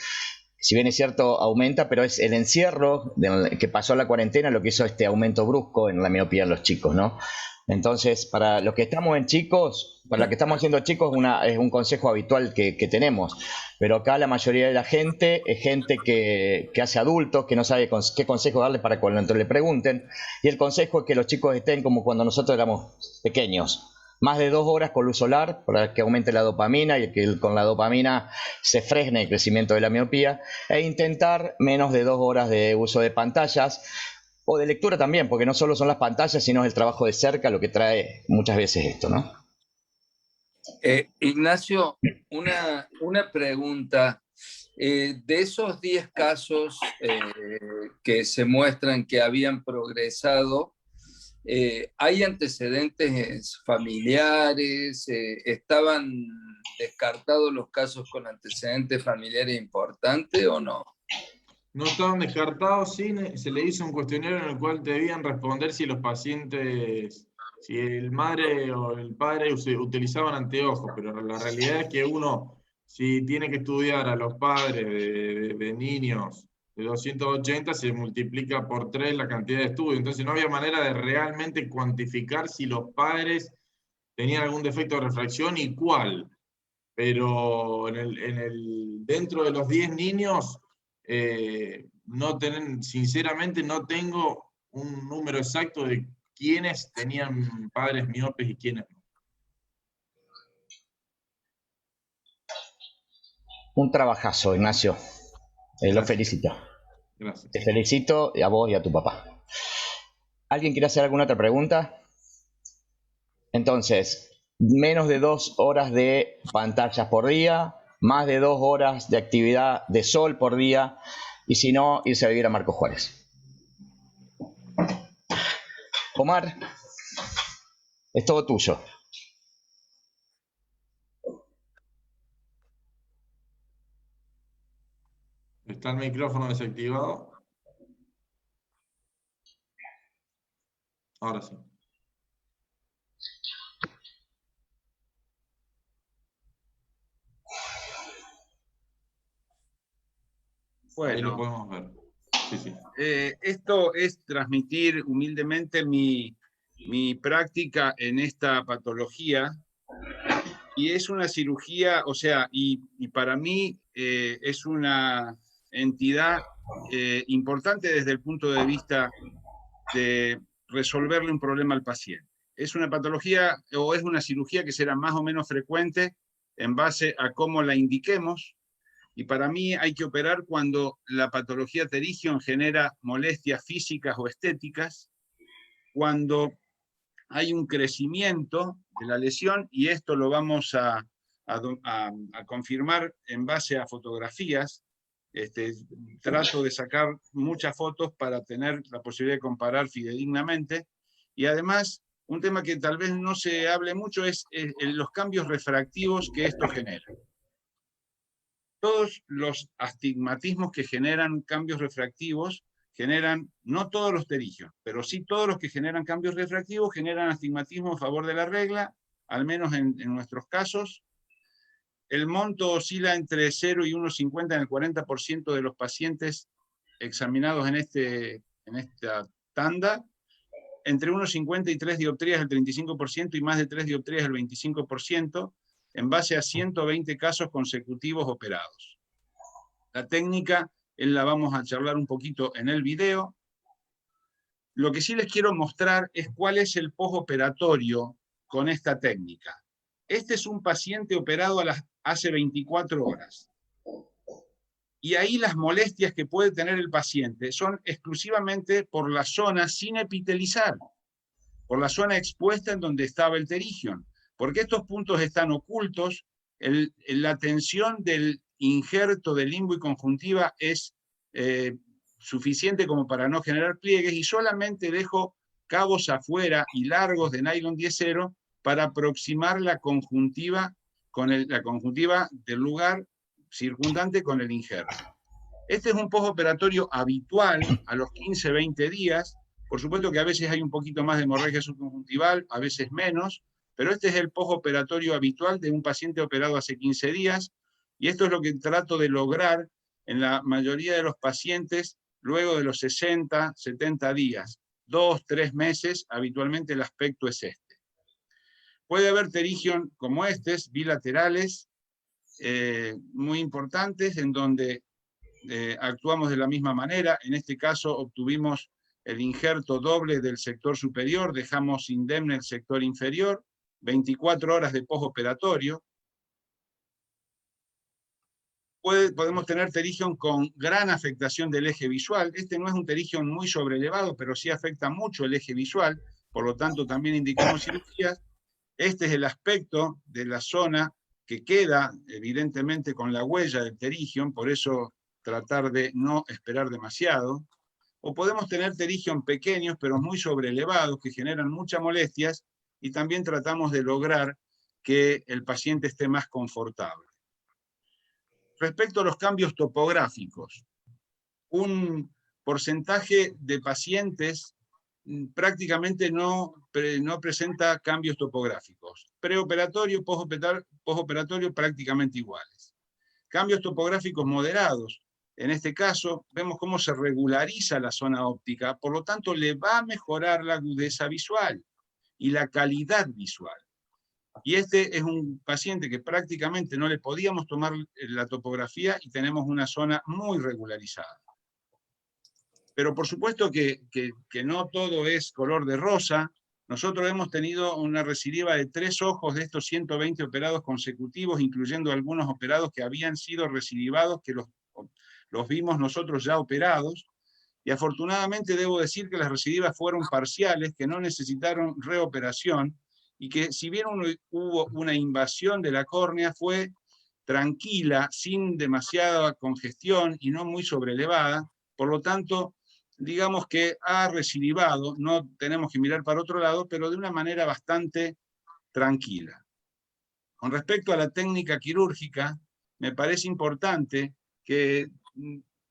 si bien es cierto aumenta, pero es el encierro que pasó la cuarentena lo que hizo este aumento brusco en la miopía en los chicos, ¿no? Entonces, para los que estamos en chicos, para los que estamos haciendo chicos, es un consejo habitual que tenemos. Pero acá la mayoría de la gente es gente que hace adultos, que no sabe qué consejo darle para cuando le pregunten. Y el consejo es que los chicos estén como cuando nosotros éramos pequeños, más de 2 horas con luz solar para que aumente la dopamina y que con la dopamina se frene el crecimiento de la miopía, e intentar menos de 2 horas de uso de pantallas o de lectura también, porque no solo son las pantallas, sino el trabajo de cerca lo que trae muchas veces esto, ¿no? Ignacio, una pregunta. De esos 10 casos que se muestran que habían progresado, ¿hay antecedentes familiares? ¿Estaban descartados los casos con antecedentes familiares importantes o no? No estaban descartados, sí, se le hizo un cuestionario en el cual debían responder si los pacientes, si el madre o el padre utilizaban anteojos, pero la realidad es que uno, si tiene que estudiar a los padres de niños de 280, se multiplica por 3 la cantidad de estudios. Entonces no había manera de realmente cuantificar si los padres tenían algún defecto de refracción y cuál. Pero dentro de los 10 niños, sinceramente no tengo un número exacto de quiénes tenían padres miopes y quiénes no. Un trabajazo, Ignacio. Lo felicito. Gracias. Te felicito a vos y a tu papá. ¿Alguien quiere hacer alguna otra pregunta? Entonces, menos de 2 horas de pantallas por día, más de 2 horas de actividad de sol por día, y si no, irse a vivir a Marcos Juárez. Omar, es todo tuyo. ¿Está el micrófono desactivado? Ahora sí. Bueno, ahí lo podemos ver. Sí, sí. Esto es transmitir humildemente mi práctica en esta patología, y es una cirugía, o sea, y para mí es una entidad importante desde el punto de vista de resolverle un problema al paciente. Es una patología o es una cirugía que será más o menos frecuente en base a cómo la indiquemos, y para mí hay que operar cuando la patología pterigion genera molestias físicas o estéticas, cuando hay un crecimiento de la lesión, y esto lo vamos a confirmar en base a fotografías. Trato de sacar muchas fotos para tener la posibilidad de comparar fidedignamente, y además un tema que tal vez no se hable mucho es los cambios refractivos que esto genera. Todos los astigmatismos que generan cambios refractivos generan, no todos los pterigios, pero sí todos los que generan cambios refractivos generan astigmatismo a favor de la regla, al menos en nuestros casos. El monto oscila entre 0 y 1,50 en el 40% de los pacientes examinados en esta tanda, entre 1,50 y 3 dioptrías el 35% y más de 3 dioptrías el 25%, en base a 120 casos consecutivos operados. La técnica la vamos a charlar un poquito en el video. Lo que sí les quiero mostrar es cuál es el postoperatorio con esta técnica. Este es un paciente operado hace 24 horas. Y ahí las molestias que puede tener el paciente son exclusivamente por la zona sin epitelizar, por la zona expuesta en donde estaba el pterigion, porque estos puntos están ocultos. La tensión del injerto de limbo y conjuntiva es suficiente como para no generar pliegues, y solamente dejo cabos afuera y largos de nylon 10-0 para aproximar la conjuntiva la conjuntiva del lugar circundante con el injerto. Este es un postoperatorio habitual a los 15-20 días. Por supuesto que a veces hay un poquito más de hemorragia subconjuntival, a veces menos, pero este es el postoperatorio habitual de un paciente operado hace 15 días, y esto es lo que trato de lograr en la mayoría de los pacientes luego de los 60, 70 días. 2, 3 meses, habitualmente el aspecto es este. Puede haber pterigion como estos, bilaterales, muy importantes, en donde actuamos de la misma manera. En este caso obtuvimos el injerto doble del sector superior, dejamos indemne el sector inferior, 24 horas de postoperatorio. Podemos tener pterigion con gran afectación del eje visual. Este no es un pterigion muy sobrelevado, pero sí afecta mucho el eje visual, por lo tanto también indicamos cirugías. Este es el aspecto de la zona que queda evidentemente con la huella del pterigion, por eso tratar de no esperar demasiado. O podemos tener pterigion pequeños, pero muy sobrelevados, que generan muchas molestias, y también tratamos de lograr que el paciente esté más confortable. Respecto a los cambios topográficos, un porcentaje de pacientes prácticamente no presenta cambios topográficos. Preoperatorio, postoperatorio prácticamente iguales. Cambios topográficos moderados. En este caso, vemos cómo se regulariza la zona óptica, por lo tanto, le va a mejorar la agudeza visual y la calidad visual. Y este es un paciente que prácticamente no le podíamos tomar la topografía y tenemos una zona muy regularizada. Pero por supuesto que no todo es color de rosa. Nosotros hemos tenido una recidiva de 3 ojos de estos 120 operados consecutivos, incluyendo algunos operados que habían sido recidivados, que los vimos nosotros ya operados. Y afortunadamente debo decir que las recidivas fueron parciales, que no necesitaron reoperación, y que si bien hubo una invasión de la córnea, fue tranquila, sin demasiada congestión y no muy sobrelevada. Por lo tanto, digamos que ha recidivado, no tenemos que mirar para otro lado, pero de una manera bastante tranquila. Con respecto a la técnica quirúrgica, me parece importante que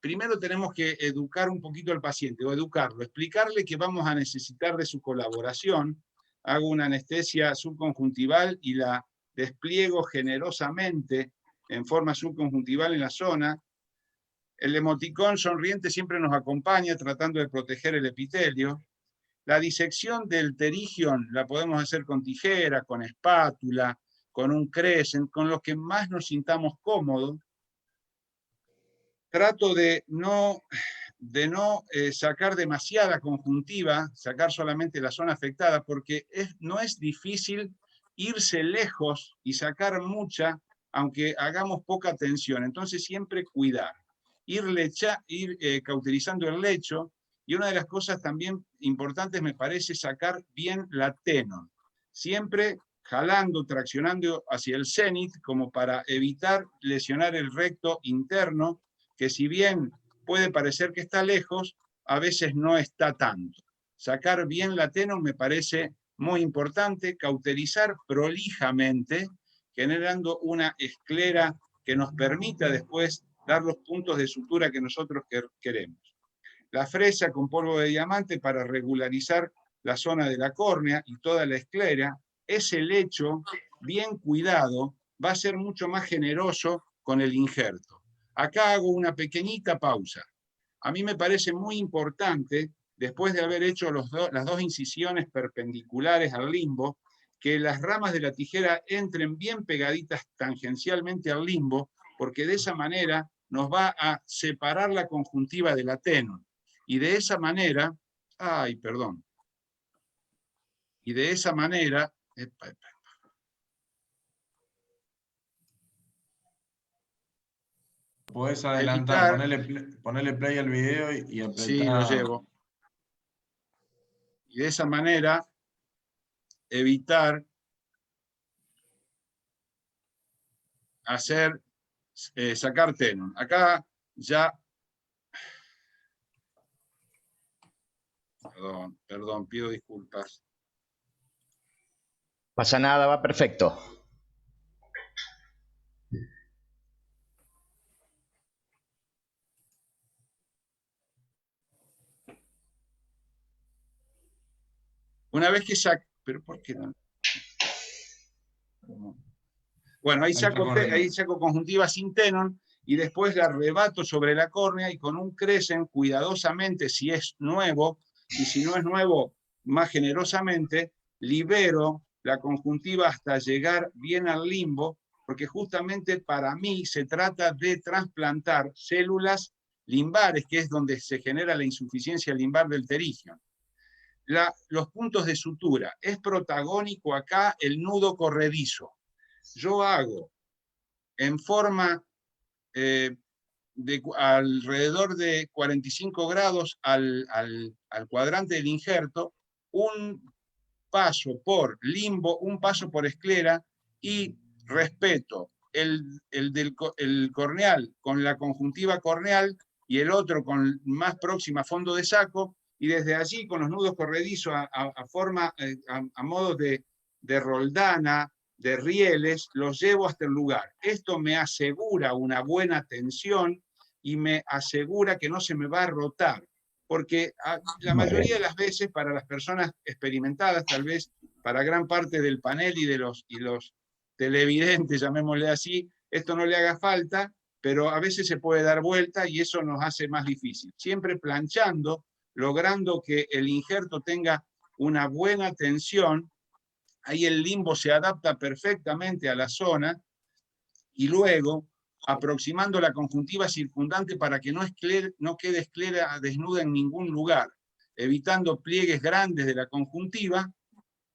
primero tenemos que educar un poquito al paciente, o educarlo, explicarle que vamos a necesitar de su colaboración. Hago una anestesia subconjuntival y la despliego generosamente en forma subconjuntival en la zona. El emoticón sonriente siempre nos acompaña tratando de proteger el epitelio. La disección del pterigion la podemos hacer con tijera, con espátula, con un crescent, con los que más nos sintamos cómodos. Trato de no sacar demasiada conjuntiva, sacar solamente la zona afectada, porque no es difícil irse lejos y sacar mucha, aunque hagamos poca tensión. Entonces siempre cuidar, ir cauterizando el lecho, y una de las cosas también importantes me parece sacar bien la tenon, siempre jalando, traccionando hacia el cenit, como para evitar lesionar el recto interno, que si bien puede parecer que está lejos, a veces no está tanto. Sacar bien la tenon me parece muy importante, cauterizar prolijamente, generando una esclera que nos permita después dar los puntos de sutura que nosotros queremos. La fresa con polvo de diamante para regularizar la zona de la córnea y toda la esclera. Ese lecho bien cuidado va a ser mucho más generoso con el injerto. Acá hago una pequeñita pausa. A mí me parece muy importante, después de haber hecho las 2 incisiones perpendiculares al limbo, que las ramas de la tijera entren bien pegaditas tangencialmente al limbo, porque de esa manera nos va a separar la conjuntiva de la tenon. Y de esa manera, y de esa manera, Podés adelantar, ponerle play al video y apretar. Sí, lo llevo. Y de esa manera, evitar sacar tenon. Acá ya... Perdón, pido disculpas. Pasa nada, va perfecto. Una vez que saco... ¿Pero por qué no? Bueno, ahí saco conjuntiva sin tenon y después la rebato sobre la córnea y con un crescent cuidadosamente, si es nuevo, y si no es nuevo, más generosamente, libero la conjuntiva hasta llegar bien al limbo, porque justamente para mí se trata de trasplantar células limbares, que es donde se genera la insuficiencia limbar del pterigion. los puntos de sutura. Es protagónico acá el nudo corredizo. Yo hago en forma alrededor de 45 grados al cuadrante del injerto, un paso por limbo, un paso por esclera, y respeto el corneal con la conjuntiva corneal y el otro con más próxima a fondo de saco, y desde allí con los nudos corredizos a modo de roldana, de rieles, los llevo hasta el lugar. Esto me asegura una buena tensión y me asegura que no se me va a rotar, porque la mayoría de las veces para las personas experimentadas, tal vez para gran parte del panel y los televidentes, llamémosle así, esto no le haga falta, pero a veces se puede dar vuelta y eso nos hace más difícil. Siempre planchando, logrando que el injerto tenga una buena tensión, ahí el limbo se adapta perfectamente a la zona, y luego aproximando la conjuntiva circundante para que no quede esclera desnuda en ningún lugar, evitando pliegues grandes de la conjuntiva,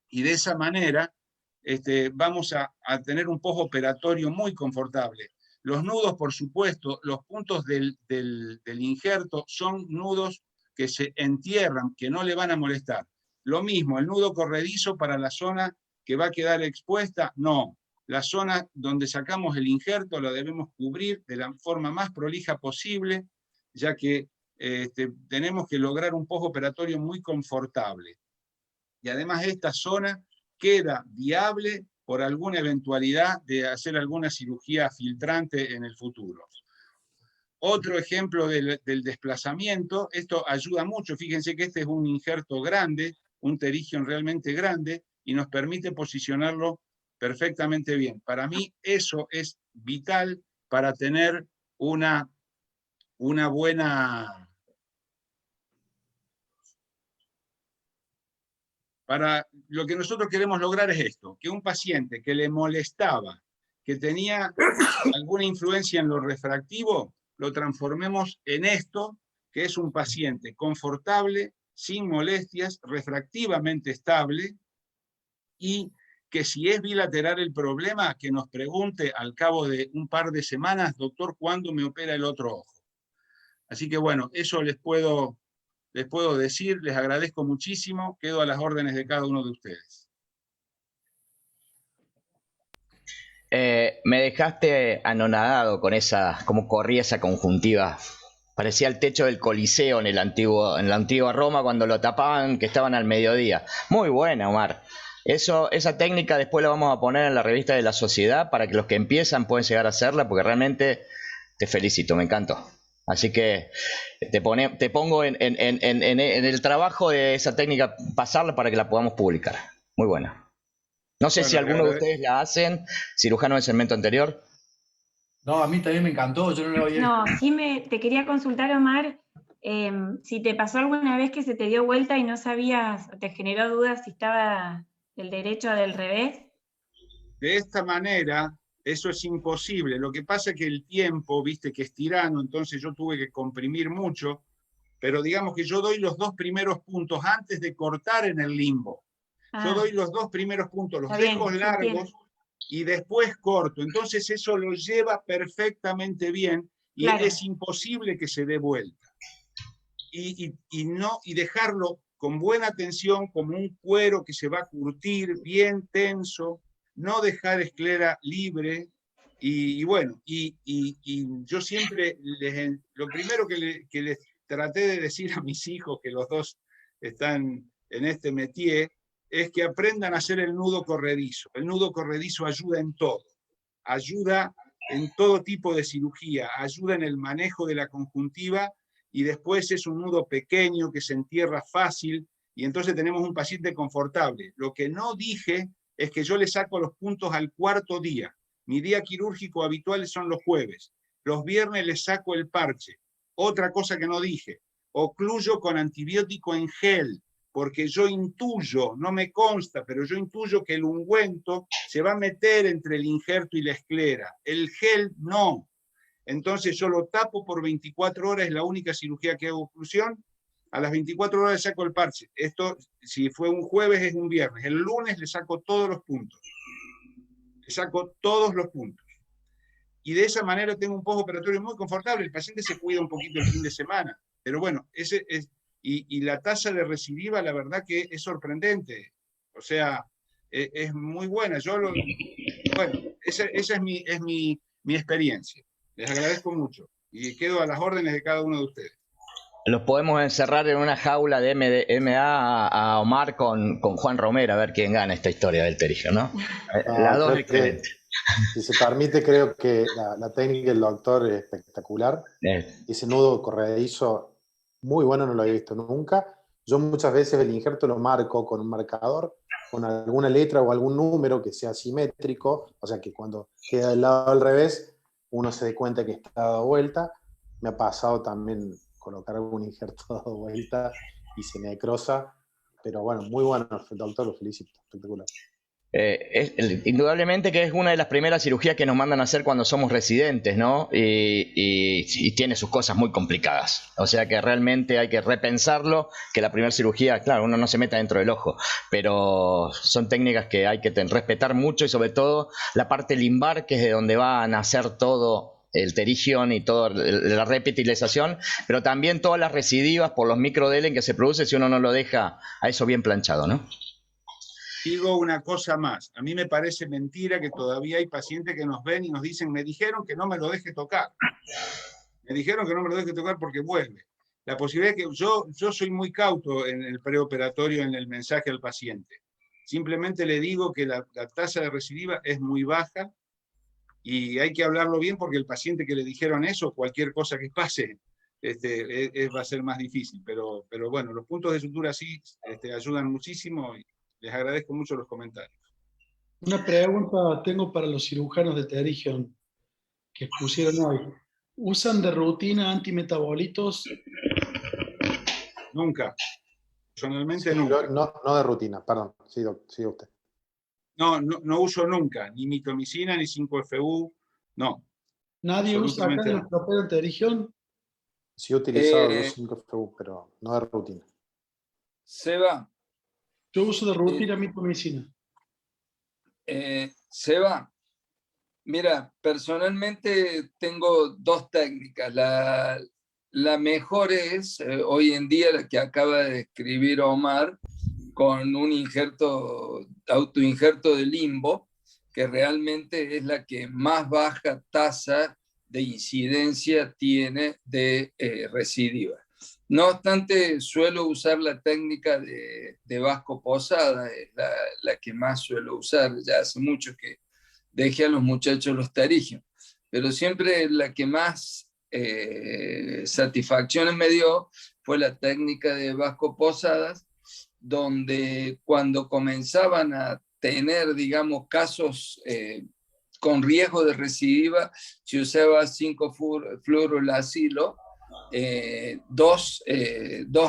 y de esa manera vamos a tener un postoperatorio muy confortable. Los nudos, por supuesto, los puntos del injerto son nudos que se entierran, que no le van a molestar. Lo mismo, el nudo corredizo para la zona que va a quedar expuesta, no. La zona donde sacamos el injerto la debemos cubrir de la forma más prolija posible, ya que tenemos que lograr un postoperatorio muy confortable. Y además esta zona queda viable por alguna eventualidad de hacer alguna cirugía filtrante en el futuro. Otro ejemplo del desplazamiento, esto ayuda mucho, fíjense que este es un injerto grande, un pterigion realmente grande, y nos permite posicionarlo perfectamente bien. Para mí eso es vital para tener una buena... Para lo que nosotros queremos lograr es esto, que un paciente que le molestaba, que tenía alguna influencia en lo refractivo, lo transformemos en esto, que es un paciente confortable, sin molestias, refractivamente estable, y que si es bilateral el problema, que nos pregunte al cabo de un par de semanas, doctor, ¿cuándo me opera el otro ojo? Así que bueno, eso les puedo decir, les agradezco muchísimo, quedo a las órdenes de cada uno de ustedes. Me dejaste anonadado con cómo corría esa conjuntiva. Parecía el techo del Coliseo en la antigua Roma cuando lo tapaban, que estaban al mediodía. Muy buena, Omar. Esa técnica después la vamos a poner en la revista de la Sociedad para que los que empiezan puedan llegar a hacerla, porque realmente te felicito, me encantó. Así que te pongo en el trabajo de esa técnica, pasarla para que la podamos publicar. Muy buena. No sé si alguno de ustedes la hacen, cirujano de segmento anterior. No, a mí también me encantó, yo no lo había... No, sí te quería consultar, Omar, si te pasó alguna vez que se te dio vuelta y no sabías, te generó dudas si estaba del derecho o del revés. De esta manera, eso es imposible. Lo que pasa es que el tiempo, viste, que es tirano, entonces yo tuve que comprimir mucho, pero digamos que yo doy los 2 primeros puntos antes de cortar en el limbo. Yo doy los 2 primeros puntos, los dejo largos y después corto. Entonces eso lo lleva perfectamente bien y es imposible que se dé vuelta. Y dejarlo con buena tensión, como un cuero que se va a curtir, bien tenso, no dejar esclera libre. Y bueno, yo siempre, lo primero que les traté de decir a mis hijos, que los dos están en este métier, es que aprendan a hacer el nudo corredizo. El nudo corredizo ayuda en todo. Ayuda en todo tipo de cirugía, ayuda en el manejo de la conjuntiva, y después es un nudo pequeño que se entierra fácil, y entonces tenemos un paciente confortable. Lo que no dije es que yo le saco los puntos al 4.º día. Mi día quirúrgico habitual son los jueves. Los viernes les saco el parche. Otra cosa que no dije, ocluyo con antibiótico en gel, porque yo intuyo, no me consta, pero yo intuyo que el ungüento se va a meter entre el injerto y la esclera. El gel no. Entonces yo lo tapo por 24 horas, es la única cirugía que hago oclusión, A las 24 horas le saco el parche. Esto, si fue un jueves, es un viernes. El lunes le saco todos los puntos. Le saco todos los puntos. Y de esa manera tengo un postoperatorio muy confortable. El paciente se cuida un poquito el fin de semana. Pero bueno, y la tasa de recidiva, la verdad que es sorprendente. O sea, es muy buena. Bueno, esa es mi experiencia. Les agradezco mucho. Y quedo a las órdenes de cada uno de ustedes. Los podemos encerrar en una jaula de MA a Omar con Juan Romero, a ver quién gana esta historia del pterigio, ¿no? Las dos excelentes. Si se permite, creo que la técnica del doctor es espectacular. Ese nudo corredizo, muy bueno, no lo había visto nunca. Yo muchas veces el injerto lo marco con un marcador, con alguna letra o algún número que sea simétrico, o sea que cuando queda del lado al revés, uno se dé cuenta que está dado vuelta. Me ha pasado también colocar algún injerto dado vuelta y se necrosa, pero bueno, muy bueno, el doctor, lo felicito, espectacular. Indudablemente que es una de las primeras cirugías que nos mandan a hacer cuando somos residentes, ¿no? Y tiene sus cosas muy complicadas. O sea que realmente hay que repensarlo, que la primera cirugía, claro, uno no se meta dentro del ojo, pero son técnicas que hay que respetar mucho, y sobre todo la parte limbar, que es de donde va a nacer todo el pterigion y toda la repetilización, pero también todas las recidivas por los microdelen que se produce si uno no lo deja a eso bien planchado, ¿no? Digo una cosa más, a mí me parece mentira que todavía hay pacientes que nos ven y nos dicen, me dijeron que no me lo deje tocar. Me dijeron que no me lo deje tocar porque vuelve. La posibilidad es que yo soy muy cauto en el preoperatorio, en el mensaje al paciente. Simplemente le digo que la tasa de recidiva es muy baja y hay que hablarlo bien porque el paciente que le dijeron eso, cualquier cosa que pase, va a ser más difícil. Pero bueno, los puntos de sutura sí ayudan muchísimo. Y les agradezco mucho los comentarios. Una pregunta tengo para los cirujanos de pterigion que pusieron hoy. ¿Usan de rutina antimetabolitos? Nunca. Personalmente Sí, nunca. No de rutina, perdón. Sigue usted. No uso nunca, ni mitomicina, ni 5FU, no. ¿Nadie usa acá en el propio de pterigion? Sí he utilizado los 5FU, pero no de rutina. Seba. Yo uso de rutina mitomicina. Seba, mira, personalmente tengo dos técnicas. La mejor es, hoy en día, la que acaba de escribir Omar, con un autoinjerto de limbo, que realmente es la que más baja tasa de incidencia tiene de recidiva. No obstante, suelo usar la técnica de Vasco Posada, es la que más suelo usar. Ya hace mucho que dejé a los muchachos los pterigion, pero siempre la que más satisfacciones me dio fue la técnica de Vasco Posadas, donde cuando comenzaban a tener, digamos, casos con riesgo de recidiva, se usaba 5-fluorolacilo, dos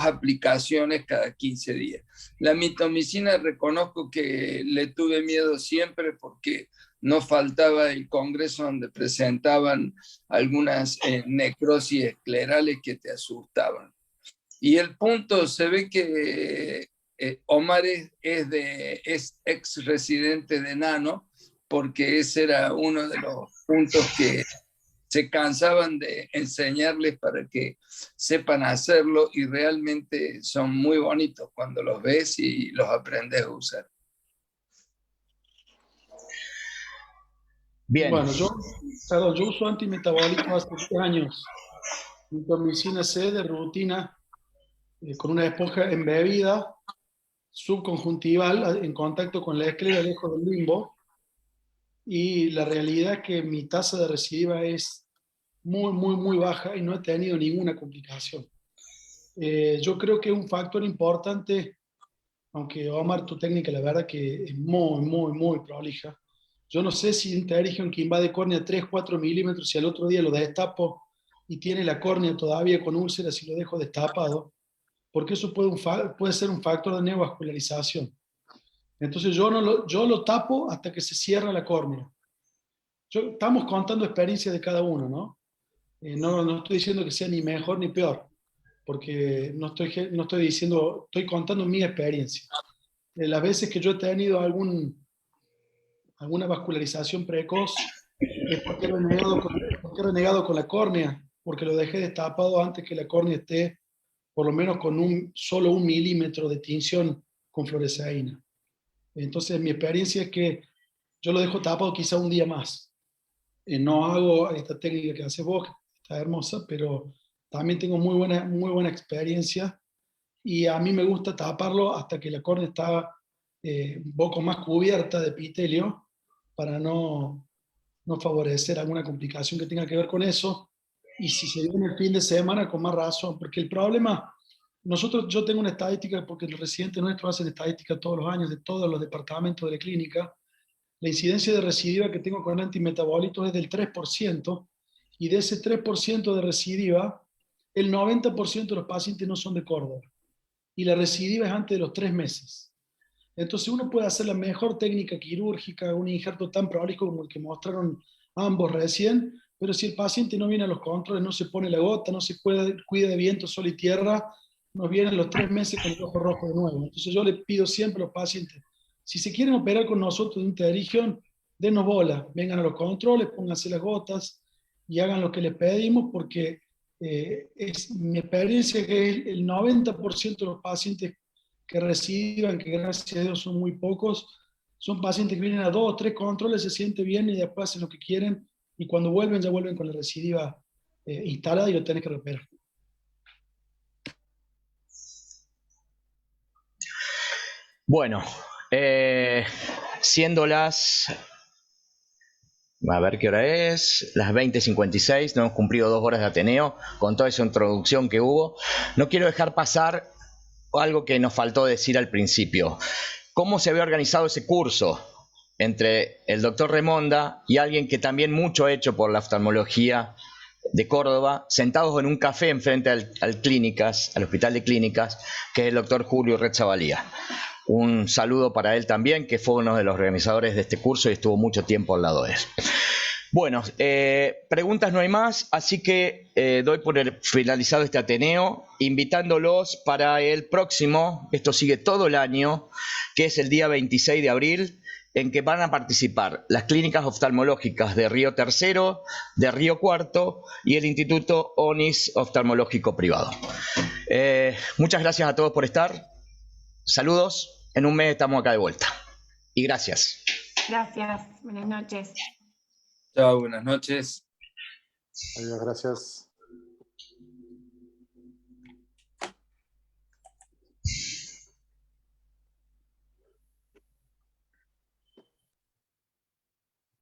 aplicaciones cada 15 días. La mitomicina reconozco que le tuve miedo siempre porque no faltaba el congreso donde presentaban algunas necrosis esclerales que te asustaban. Y el punto, se ve que Omar es ex residente de Nano, porque ese era uno de los puntos que se cansaban de enseñarles para que sepan hacerlo, y realmente son muy bonitos cuando los ves y los aprendes a usar. Bien. Bueno, yo uso antimetabólico hace 3 años. Mitomicina C de rutina, con una esponja embebida subconjuntival en contacto con la esclera lejos del limbo, y la realidad es que mi tasa de recidiva es muy baja y no he tenido ninguna complicación. Yo creo que un factor importante, aunque Omar, tu técnica la verdad que es muy prolija. Yo no sé si un pterigion que invade córnea 3-4 milímetros, si al otro día lo destapo y tiene la córnea todavía con úlceras, si lo dejo destapado, porque eso puede ser un factor de neovascularización. Entonces yo lo tapo hasta que se cierra la córnea. Estamos contando experiencias de cada uno, ¿no? No estoy diciendo que sea ni mejor ni peor, porque no estoy diciendo, estoy contando mi experiencia. Las veces que yo he tenido alguna vascularización precoz es porque he renegado con la córnea, porque lo dejé destapado antes que la córnea esté por lo menos con solo 1 milímetro de tinción con fluoresceína. Entonces mi experiencia es que yo lo dejo tapado quizá un día más. No hago esta técnica que haces vos, que está hermosa, pero también tengo muy buena experiencia y a mí me gusta taparlo hasta que la córnea está un poco más cubierta de epitelio para no favorecer alguna complicación que tenga que ver con eso. Y si se viene el fin de semana, con más razón, porque el problema, yo tengo una estadística, porque los residentes nuestros hacen estadística todos los años de todos los departamentos de la clínica. La incidencia de recidiva que tengo con antimetabolitos es del 3%, y de ese 3% de recidiva, el 90% de los pacientes no son de Córdoba, y la recidiva es antes de los 3 meses. Entonces uno puede hacer la mejor técnica quirúrgica, un injerto tan prolijo como el que mostraron ambos recién, pero si el paciente no viene a los controles, no se pone la gota, no se cuida de viento, sol y tierra, nos vienen los 3 meses con el ojo rojo de nuevo. Entonces yo le pido siempre a los pacientes, si se quieren operar con nosotros de interregión, denos bola, vengan a los controles, pónganse las gotas y hagan lo que les pedimos, porque es mi experiencia que el 90% de los pacientes que reciban, que gracias a Dios son muy pocos, son pacientes que vienen a 2 o 3 controles, se sienten bien y después hacen lo que quieren, y cuando vuelven ya vuelven con la recidiva instalada y lo tenés que recuperar. Bueno, siendo a ver qué hora es, las 20:56, no hemos cumplido 2 horas de Ateneo, con toda esa introducción que hubo. No quiero dejar pasar algo que nos faltó decir al principio. ¿Cómo se había organizado ese curso entre el doctor Remonda y alguien que también mucho ha hecho por la oftalmología de Córdoba, sentados en un café enfrente al Hospital de Clínicas, que es el doctor Julio Retzavalía? Un saludo para él también, que fue uno de los organizadores de este curso y estuvo mucho tiempo al lado de él. Bueno, preguntas no hay más, así que doy por finalizado este Ateneo, invitándolos para el próximo, esto sigue todo el año, que es el día 26 de abril, en que van a participar las clínicas oftalmológicas de Río Tercero, de Río Cuarto y el Instituto ONIS Oftalmológico Privado. Muchas gracias a todos por estar. Saludos. En un mes estamos acá de vuelta. Y gracias. Gracias. Buenas noches. Chao, buenas noches. Adiós, gracias.